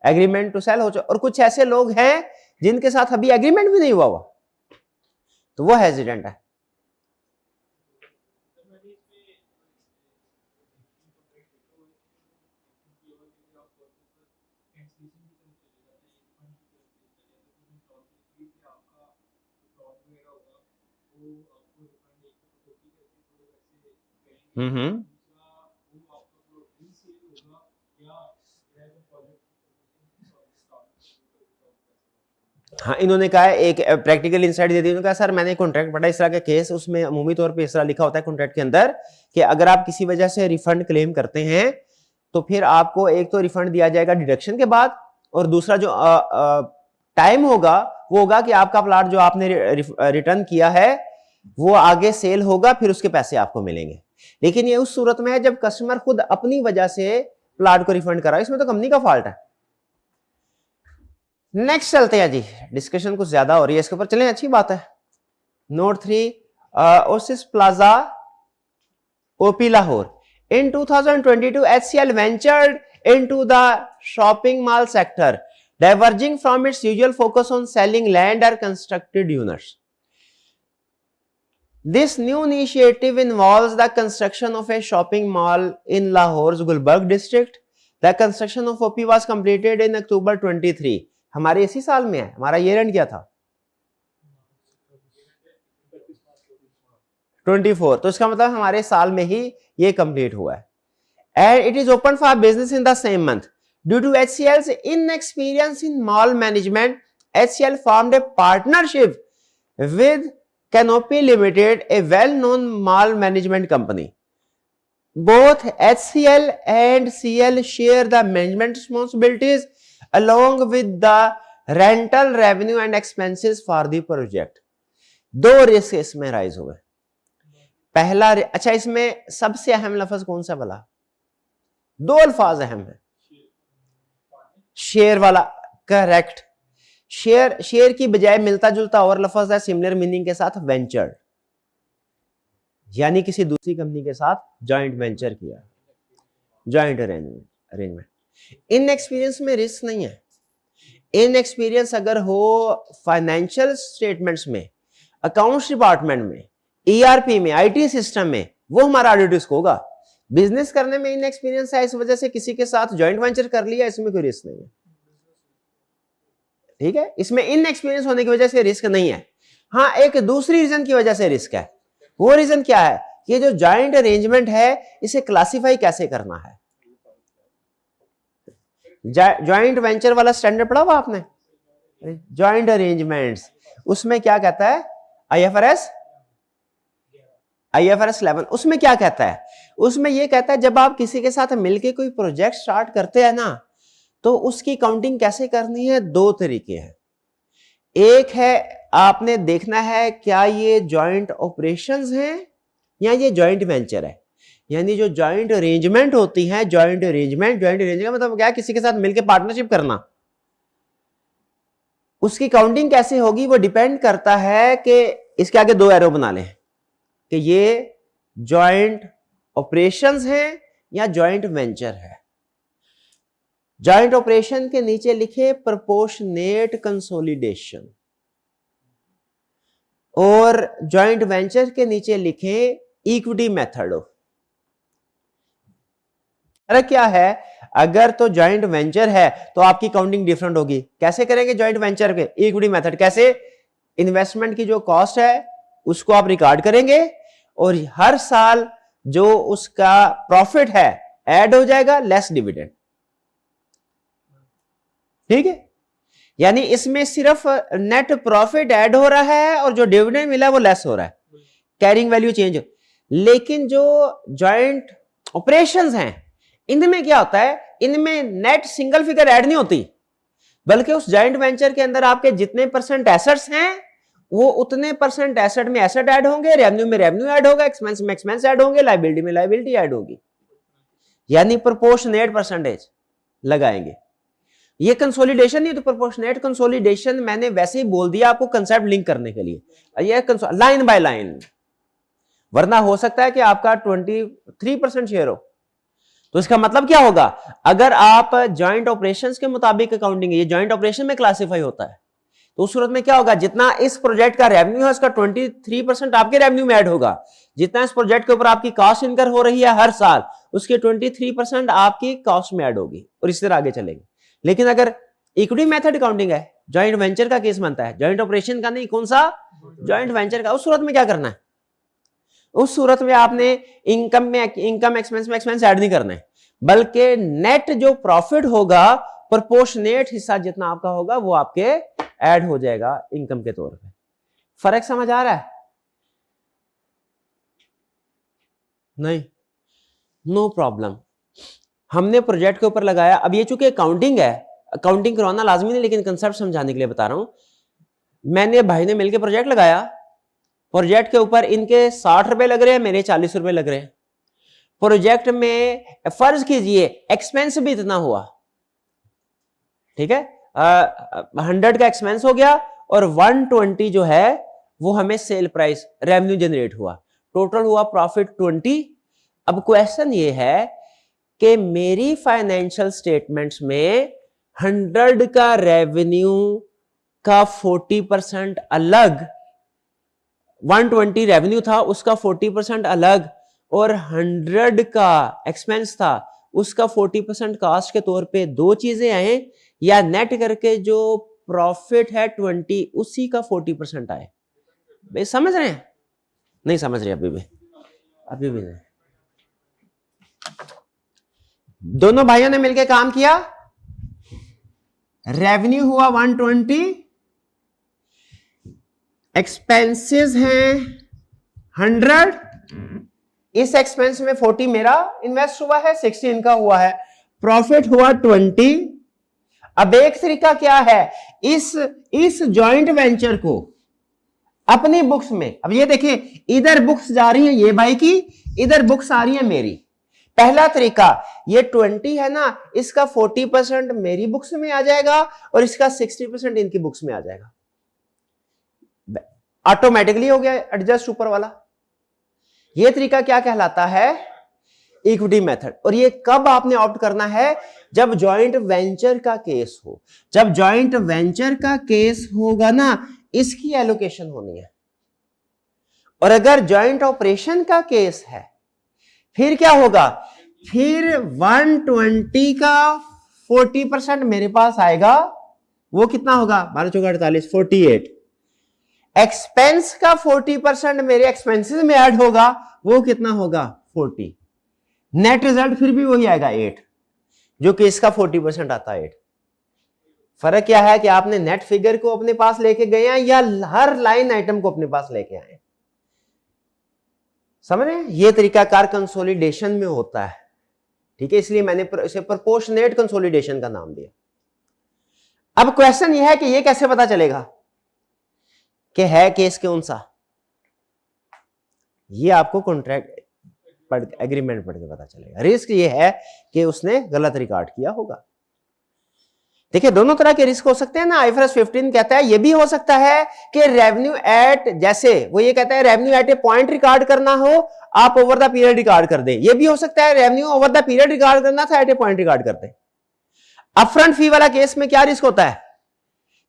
एग्रीमेंट टू सेल हो चुका, और कुछ ऐसे लोग हैं जिनके साथ अभी एग्रीमेंट भी नहीं हुआ हुआ, तो वो हेजिडेंट है। हम्म। हाँ, इन्होंने कहा है, एक प्रैक्टिकल इंसाइट दे दी, उन्होंने कहा सर मैंने कॉन्ट्रैक्ट पढ़ा इस तरह के केस, उसमें अमूमी तौर पे इस तरह लिखा होता है कॉन्ट्रैक्ट के अंदर कि अगर आप किसी वजह से रिफंड क्लेम करते हैं तो फिर आपको एक तो रिफंड दिया जाएगा डिडक्शन के बाद, और दूसरा जो टाइम होगा वो होगा कि आपका प्लाट जो आपने रिटर्न किया है वो आगे सेल होगा, फिर उसके पैसे आपको मिलेंगे। लेकिन ये उस सूरत में है जब कस्टमर खुद अपनी वजह से प्लाट को रिफंड करा, इसमें तो कंपनी का फॉल्ट है। नेक्स्ट चलते हैं जी, डिस्कशन कुछ ज्यादा हो रही है इसके ऊपर, चलें अच्छी बात है। Note 3, Oasis plaza OP Lahore. In 2022, HCL ventured into the shopping mall sector, diverging from its usual focus on selling land or constructed units. This new initiative involves the construction of a shopping mall in Lahore's Gulbarg district. The construction of OP was completed in October 23. हमारे इसी साल में है, हमारा ईयर एंड क्या था 24, तो इसका मतलब हमारे साल में ही ये कंप्लीट हुआ है। And it is open for business in the same month. Due to HCL's inexperience in mall management, HCL formed a partnership with Canopy Limited, a well-known mall management company. Both HCL and CL share the management responsibilities along with the rental revenue and expenses for the project. दो रिस्क इसमें राइज हुए। पहला, अच्छा इसमें सबसे अहम लफ्ज कौन सा भला? दो अल्फाज अहम है, शेयर वाला, करेक्ट। शेयर की बजाय मिलता जुलता और लफ्ज है सिमिलर मीनिंग के साथ, वेंचर, यानी किसी दूसरी कंपनी के साथ जॉइंट वेंचर किया, जॉइंट अरेंजमेंट। इन एक्सपीरियंस में रिस्क नहीं है। इन एक्सपीरियंस अगर हो फाइनेंशियल स्टेटमेंट्स में, अकाउंट्स डिपार्टमेंट में, ईआरपी में, आईटी सिस्टम में, वो हमारा ऑडिट रिस्क होगा। बिजनेस करने में इन एक्सपीरियंस है, इस वजह से किसी के साथ जॉइंट वेंचर कर लिया, इसमें कोई रिस्क नहीं है, ठीक है। इसमें इन एक्सपीरियंस होने की वजह से रिस्क नहीं है। हाँ, एक दूसरी रीजन की वजह से रिस्क है। वो रीजन क्या है? ये जो जॉइंट अरेंजमेंट है इसे क्लासिफाई कैसे करना है। जॉइंट वेंचर वाला स्टैंडर्ड पढ़ा हुआ आपने, जॉइंट अरेंजमेंट्स, उसमें क्या कहता है? IFRS 11, उसमें क्या कहता है? उसमें यह कहता है जब आप किसी के साथ मिलके कोई प्रोजेक्ट स्टार्ट करते हैं ना, तो उसकी काउंटिंग कैसे करनी है? दो तरीके हैं। एक है आपने देखना है क्या ये जॉइंट ऑपरेशंस हैं या ये जॉइंट वेंचर है, यानी जो जॉइंट अरेंजमेंट होती है, जॉइंट अरेंजमेंट मतलब क्या? किसी के साथ मिलके पार्टनरशिप करना। उसकी काउंटिंग कैसे होगी वो डिपेंड करता है कि इसके आगे दो एरो बना लें कि ये जॉइंट ऑपरेशंस हैं या जॉइंट वेंचर है। जॉइंट ऑपरेशन के नीचे लिखे प्रोपोर्शनेट कंसोलिडेशन, और जॉइंट वेंचर के नीचे लिखे इक्विटी मेथड। फर्क क्या है? अगर तो जॉइंट वेंचर है तो आपकी काउंटिंग डिफरेंट होगी। कैसे करेंगे जॉइंट वेंचर पे? Equity method. कैसे? इन्वेस्टमेंट की जो कॉस्ट है उसको आप रिकॉर्ड करेंगे और हर साल जो उसका प्रॉफिट है ऐड हो जाएगा, लेस डिविडेंड, ठीक है। यानी इसमें सिर्फ नेट प्रॉफिट ऐड हो रहा है और जो डिविडेंड मिला वो लेस हो रहा है, कैरिंग वैल्यू चेंज। लेकिन जो जॉइंट ऑपरेशंस हैं इनमें क्या होता है? इनमें नेट सिंगल फिगर ऐड नहीं होती, बल्कि उस जॉइंट वेंचर के अंदर आपके जितने परसेंट एसेट्स हैं वो उतने परसेंट एसेट में एसेट ऐड होंगे, रेवेन्यू में रेवेन्यू ऐड होगा, एक्सपेंस में एक्सपेंस ऐड होंगे, लायबिलिटी में लायबिलिटी ऐड होगी, यानी प्रोपोर्शनेट परसेंटेज लगाएंगे। ये कंसोलिडेशन नहीं तो प्रोपोर्शनेट कंसोलिडेशन मैंने वैसे ही बोल दिया आपको कंसेप्ट लिंक करने के लिए, ये लाइन बाय लाइन। वरना हो सकता है कि आपका 23% शेयर हो तो इसका मतलब क्या होगा, अगर आप जॉइंट ऑपरेशंस के मुताबिक अकाउंटिंग, ये जॉइंट ऑपरेशन में क्लासिफाई होता है, तो उस सूरत में क्या होगा, जितना इस प्रोजेक्ट का रेवेन्यू है उसका 23% आपके रेवेन्यू में ऐड होगा, जितना इस प्रोजेक्ट के ऊपर आपकी कॉस्ट इनकर हो रही है हर साल, उसके 23% आपकी कॉस्ट में ऐड होगी, और इस तरह आगे चलेगी। लेकिन अगर इक्विटी मेथड अकाउंटिंग है, जॉइंट वेंचर का केस बनता है, जॉइंट ऑपरेशन का नहीं, कौन सा, जॉइंट वेंचर का, उस सूरत में क्या करना है, उस सूरत में आपने इनकम एक्सपेंस में एक्सपेंस ऐड नहीं करना है, बल्कि नेट जो प्रॉफिट होगा प्रोपोर्शनेट हिस्सा जितना आपका होगा वो आपके ऐड हो जाएगा इनकम के तौर पे। फर्क समझ आ रहा है? नहीं, नो प्रॉब्लम। हमने प्रोजेक्ट के ऊपर लगाया, अब ये चूंकि अकाउंटिंग है, अकाउंटिंग करवाना लाजमी नहीं, लेकिन कंसेप्ट समझाने के लिए बता रहा हूं। मैंने भाई ने मिलकर प्रोजेक्ट लगाया, प्रोजेक्ट के ऊपर इनके 60 रुपए लग रहे हैं, मेरे 40 रुपए लग रहे हैं। प्रोजेक्ट में फर्ज कीजिए एक्सपेंस भी इतना हुआ, ठीक है, 100 का एक्सपेंस हो गया और 120 जो है वो हमें सेल प्राइस रेवेन्यू जनरेट हुआ, टोटल हुआ प्रॉफिट 20। अब क्वेश्चन ये है कि मेरी फाइनेंशियल स्टेटमेंट्स में 100 का रेवेन्यू का 40% अलग, 120 रेवेन्यू था उसका 40% अलग, और 100 का एक्सपेंस था उसका 40% कास्ट के तौर पे, दो चीजें आए, या नेट करके जो प्रॉफिट है 20 उसी का 40% आए। भाई समझ रहे हैं? नहीं समझ रहे अभी भी नहीं। दोनों भाइयों ने मिलकर काम किया, रेवेन्यू हुआ 120, एक्सपेंसेस हैं 100, इस एक्सपेंस में 40 मेरा इन्वेस्ट हुआ है, 60 इनका हुआ है, प्रॉफिट हुआ 20। अब एक तरीका क्या है, इस जॉइंट वेंचर को अपनी बुक्स में, अब ये देखिए इधर बुक्स जा रही है ये भाई की, इधर बुक्स आ रही है मेरी। पहला तरीका, ये 20 है ना, इसका 40% मेरी बुक्स में आ जाएगा और इसका 60% इनकी बुक्स में आ जाएगा, ऑटोमेटिकली हो गया एडजस्ट ऊपर वाला। ये तरीका क्या कहलाता है, इक्विटी मेथड। और ये कब आपने ऑप्ट करना है, जब जॉइंट वेंचर का केस हो। जब जॉइंट वेंचर का केस होगा ना, इसकी एलोकेशन होनी है। और अगर जॉइंट ऑपरेशन का केस है, फिर क्या होगा, फिर 120 का 40% मेरे पास आएगा, वो कितना होगा, 12 चौका 48, 48। एक्सपेंस का 40% मेरे एक्सपेंसेस में ऐड होगा, वो कितना होगा, 40। नेट रिजल्ट फिर भी वही आएगा 8, जो कि इसका 40% आता है 8। फर्क क्या है कि आपने नेट फिगर को अपने पास लेके गए हैं या हर लाइन आइटम को अपने पास लेके आए। समझ रहे हैं? ये तरीकाकार कंसोलिडेशन में होता है, ठीक है, इसलिए मैंने इसे प्रोपोर्शनेट कंसोलिडेशन का नाम दिया। अब क्वेश्चन यह है कि ये कैसे पता चलेगा कि है केस कौन सा, ये आपको कॉन्ट्रैक्ट एग्रीमेंट पढ़ के पता चलेगा। रिस्क ये है कि उसने गलत रिकॉर्ड किया होगा। देखिए दोनों तरह के रिस्क हो सकते हैं ना। आईएफआरएस 15 कहता है, ये भी हो सकता है कि रेवेन्यू एट, जैसे वो ये कहता है revenue at A point record करना हो, आप ओवर द पीरियड रिकॉर्ड कर दें। ये भी हो सकता है revenue over the period record करना था, एट ए पॉइंट रिकॉर्ड कर दें। अपफ्रंट फी वाला केस में क्या रिस्क होता है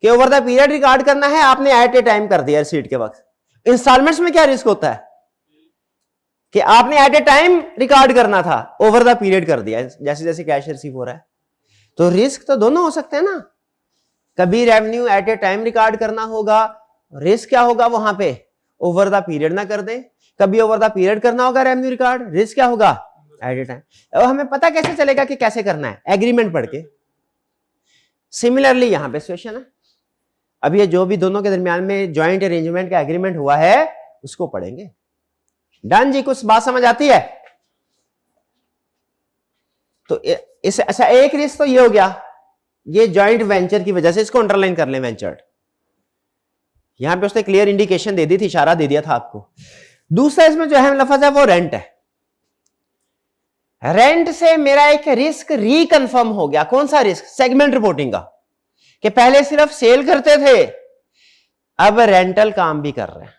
कि ओवर द पीरियड रिकॉर्ड करना है, आपने एट ए टाइम कर दिया रिसीट के वक्त। इंस्टॉलमेंट्स में क्या रिस्क होता है कि आपने एट ए टाइम रिकॉर्ड करना था, ओवर द पीरियड कर दिया, जैसे जैसे कैश रिसीव हो रहा है। तो रिस्क तो दोनों हो सकते हैं ना। कभी revenue at a time record करना होगा, रिस्क क्या होगा वहां पे, ओवर द पीरियड ना कर दें। कभी ओवर द पीरियड करना होगा रेवेन्यू रिकॉर्ड, रिस्क क्या होगा, एट ए टाइम। अब हमें पता कैसे चलेगा कि कैसे करना है, एग्रीमेंट पढ़ के। सिमिलरली यहां पे सिचुएशन है। अब ये जो भी दोनों के दरमियान में जॉइंट अरेंजमेंट का एग्रीमेंट हुआ है उसको पढ़ेंगे। डन जी, कुछ बात समझ आती है? तो इस अच्छा, एक रिस्क तो ये हो गया, ये जॉइंट वेंचर की वजह से, इसको अंडरलाइन कर लें वेंचर्ड। यहां पे उसने क्लियर इंडिकेशन दे दी थी, इशारा दे दिया था आपको। दूसरा इसमें जो अहम लफ्ज है वो रेंट है। रेंट से मेरा एक रिस्क रिकन्फर्म हो गया। कौन सा रिस्क, सेगमेंट रिपोर्टिंग का, कि पहले सिर्फ सेल करते थे, अब रेंटल काम भी कर रहे हैं।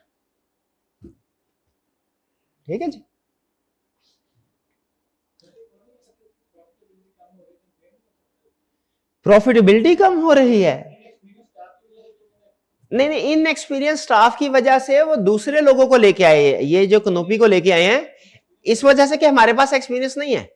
ठीक है जी। प्रॉफिटेबिलिटी कम हो रही है। नहीं नहीं, इन एक्सपीरियंस स्टाफ की वजह से वो दूसरे लोगों को लेके आए हैं, ये जो कनोपी को लेके आए हैं, इस वजह से कि हमारे पास एक्सपीरियंस नहीं है।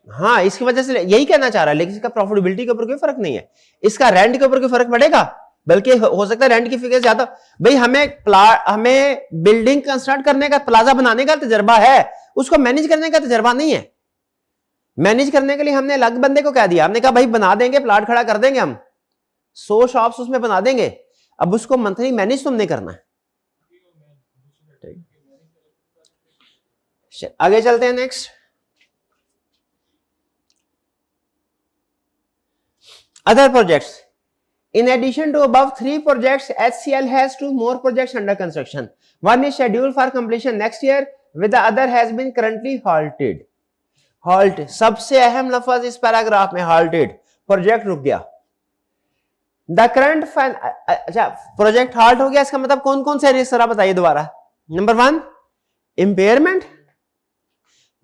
हाँ, इसकी वजह से यही कहना चाह रहा है, लेकिन इसका प्रॉफिटेबिलिटी के ऊपर कोई फर्क नहीं है, इसका रेंट के ऊपर कोई फर्क पड़ेगा, बल्कि हो सकता है रेंट की फिगर ज्यादा। भाई हमें बिल्डिंग कंस्ट्रक्ट करने का, प्लाजा बनाने का तजर्बा है, उसको मैनेज करने का तजर्बा नहीं है। मैनेज करने के लिए हमने अलग बंदे को कह दिया, हमने कहा भाई बना देंगे, प्लाट खड़ा कर देंगे, हम 100 शॉप्स उसमें बना देंगे, अब उसको मंथली मैनेज तुमने करना है। आगे चलते हैं next. Other projects. In addition to above 3 projects, HCL has 2 more projects under construction. One is scheduled for completion next year, with the other has been currently halted. Halt, सबसे अहम लफ्ज इस पैराग्राफ में halted, प्रोजेक्ट रुक गया। The current अच्छा, प्रोजेक्ट halt हो गया, इसका मतलब कौन कौन से रिस्क बताइए दोबारा। Number 1 impairment,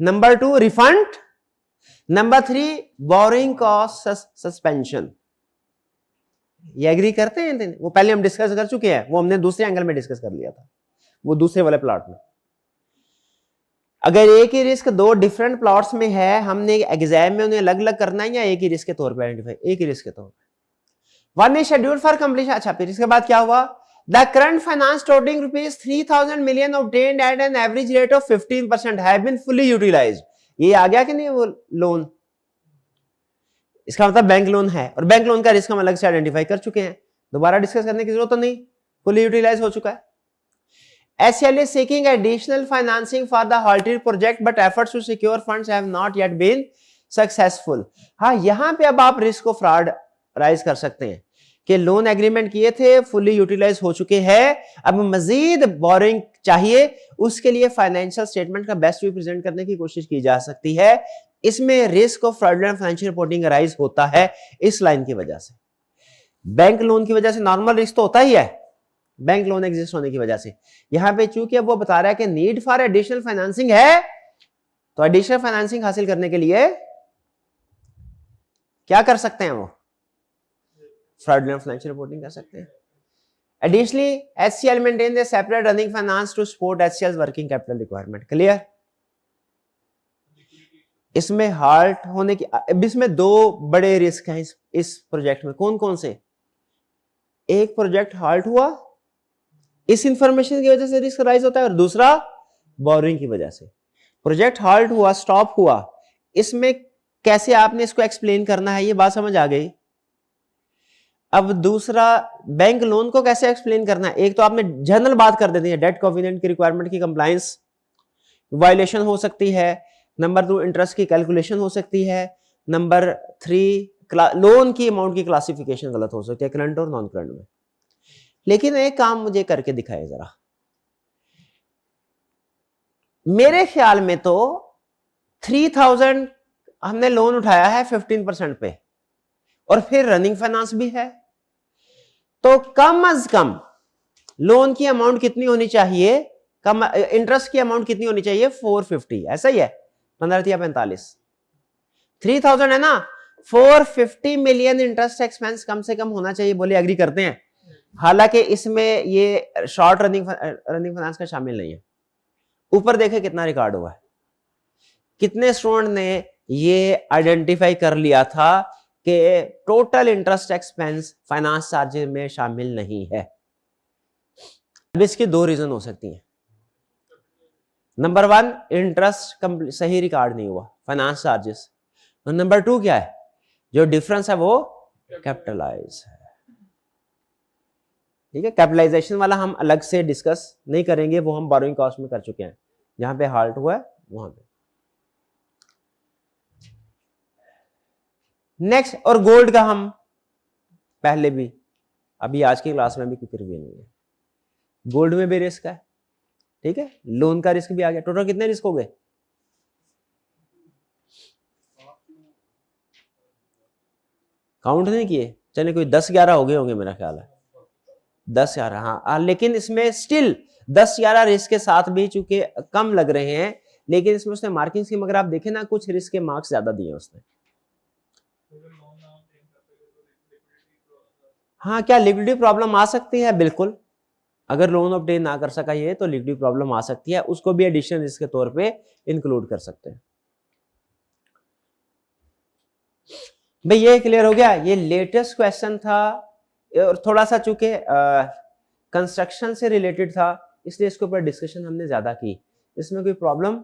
number 2 refund, number 3 borrowing cost suspension. ये एग्री करते हैं? वो पहले हम डिस्कस कर चुके हैं, वो हमने दूसरे एंगल में डिस्कस कर लिया था, वो दूसरे वाले प्लॉट में। अगर एक ही रिस्क 2 डिफरेंट प्लॉट्स में है, हमने एग्जाम में उन्हें अलग अलग करना है या एक ही रिस्क के तौर पर आइडेंटिफाई, एक ही रिस्क के तौर पर। One is scheduled for completion. अच्छा, फिर इसके बाद क्या हुआ? The current finance totalling rupees 3000 million obtained at an average rate of 15% have been fully utilised. ये आ गया कि नहीं वो लोन? इसका मतलब बैंक लोन है, और बैंक लोन का रिस्क हम अलग से आइडेंटिफाई कर चुके हैं, दोबारा डिस्कस करने की जरूरत तो नहीं, फुली यूटिलाइज हो चुका है। HCL is seeking additional financing for the halted project, but efforts to secure funds have not yet been successful. हाँ, यहां पे अब आप रिस्क को फ्रॉड राइज कर सकते हैं कि लोन एग्रीमेंट किए थे, फुली यूटिलाइज हो चुके हैं, अब मजीद बोरिंग चाहिए, उसके लिए फाइनेंशियल स्टेटमेंट का बेस्ट व्यू प्रेजेंट करने की कोशिश की जा सकती है। इसमें risk of fraudulent financial reporting rise होता है इस लाइन की वजह से। बैंक लोन की वजह से नॉर्मल रिस्क तो होता ही है, बैंक लोन एग्जिस्ट होने की वजह से। यहां पे चूंकि अब वो बता रहा है कि नीड फॉर एडिशनल फाइनेंसिंग है, तो एडिशनल फाइनेंसिंग हासिल करने के लिए क्या कर सकते हैं? वो फ्रॉडलेंट फाइनेंशियल रिपोर्टिंग कर सकते हैं। Additionally, HCL maintains a separate running finance to support HCL's working capital requirement. Clear? इसमें हाल्ट होने की, इसमें 2 बड़े रिस्क हैं इस प्रोजेक्ट में। कौन कौन से? एक प्रोजेक्ट हाल्ट हुआ, इस इंफॉर्मेशन की वजह से रिस्क राइज होता है, और दूसरा बोरिंग की वजह से। प्रोजेक्ट हाल्ट हुआ, स्टॉप हुआ, इसमें कैसे आपने इसको एक्सप्लेन करना है, ये बात समझ आ गई। अब दूसरा, बैंक लोन को कैसे एक्सप्लेन करना है। एक तो आपने जनरल बात कर देती है, डेट कोवेनेंट की रिक्वायरमेंट की कंप्लायंस वायलेशन हो सकती है, नंबर 2 इंटरेस्ट की कैलकुलेशन हो सकती है, नंबर 3 लोन की अमाउंट की क्लासिफिकेशन गलत हो सकती है करंट और नॉन करंट में। लेकिन एक काम मुझे करके दिखाए जरा। मेरे ख्याल में तो 3000 हमने लोन उठाया है 15% पे, और फिर रनिंग फाइनेंस भी है, तो कम अज कम लोन की अमाउंट कितनी होनी चाहिए, कम इंटरेस्ट की अमाउंट कितनी होनी चाहिए? 450, ऐसा ही है, 15 या 45। 3000 है ना, 450 मिलियन इंटरेस्ट एक्सपेंस कम से कम होना चाहिए, बोले एग्री करते हैं। हालांकि इसमें ये शॉर्ट रनिंग फाइनेंस का शामिल नहीं है। ऊपर देखे कितना रिकॉर्ड हुआ है, कितने स्टूडेंट ने ये आइडेंटिफाई कर लिया था कि total interest expense finance charges में शामिल नहीं है। अब इसकी 2 रीजन हो सकती हैं। नंबर 1, इंटरेस्ट सही रिकॉर्ड नहीं हुआ, फाइनेंस चार्जेस, और नंबर 2 क्या है, जो डिफरेंस है वो कैपिटलाइज है। ठीक है, कैपिटलाइजेशन वाला हम अलग से डिस्कस नहीं करेंगे, वो हम बोरोइंग कॉस्ट में कर चुके हैं, जहां पे हाल्ट हुआ है वहां पे। नेक्स्ट, और गोल्ड का हम पहले भी, अभी आज की क्लास में भी कोई रिव्यू नहीं है। गोल्ड में भी रिस्क है, ठीक है, लोन का रिस्क भी आ गया। टोटल कितने रिस्क हो गए? काउंट नहीं किए, चले कोई 10-11 हो गए होंगे मेरा ख्याल है। 10-11, हाँ, लेकिन इसमें स्टिल 10-11 रिस्क के साथ भी चूंकि कम लग रहे हैं, लेकिन इसमें उसने मार्किंग स्कीम अगर आप देखें ना, कुछ रिस्क के मार्क्स ज्यादा दिए उसने। हाँ, क्या लिक्विडिटी प्रॉब्लम आ सकती है? बिल्कुल, अगर लोन ऑब्टेन ना कर सका ये तो लिक्विडिटी प्रॉब्लम आ सकती है, उसको भी एडिशनल रिस्क के तौर पे इंक्लूड कर सकते हैं। भाई ये क्लियर हो गया। ये लेटेस्ट क्वेश्चन था और थोड़ा सा चूंकि कंस्ट्रक्शन से रिलेटेड था, इसलिए इसके ऊपर डिस्कशन हमने ज्यादा की। इसमें कोई प्रॉब्लम,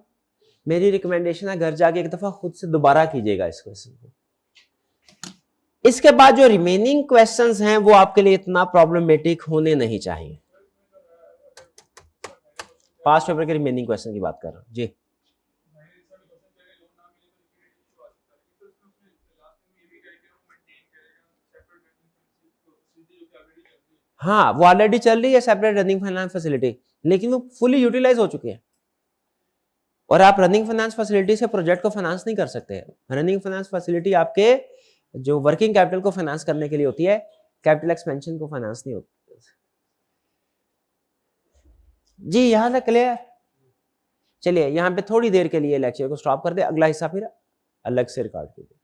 मेरी रिकमेंडेशन है घर जाके एक दफा खुद से दोबारा कीजिएगा इस क्वेश्चन को। इसके बाद जो रिमेनिंग क्वेश्चंस हैं वो आपके लिए इतना प्रॉब्लमेटिक होने नहीं चाहिए। पास्ट पेपर के रिमेनिंग क्वेश्चन की बात कर रहा हूं जी। हाँ, वो ऑलरेडी चल रही है सेपरेट रनिंग फाइनेंस फैसिलिटी, लेकिन वो फुली यूटिलाइज हो चुकी है और आप रनिंग फाइनेंस फैसिलिटी से प्रोजेक्ट को फाइनेंस नहीं कर सकते। रनिंग फाइनेंस फैसिलिटी आपके जो वर्किंग कैपिटल को फाइनेंस करने के लिए होती है, कैपिटल एक्सपेंशन को फाइनेंस नहीं होती जी। यहां तक क्लियर? चलिए यहां पे थोड़ी देर के लिए लेक्चर को स्टॉप कर दे, अगला हिस्सा फिर अलग से रिकॉर्ड कीजिए।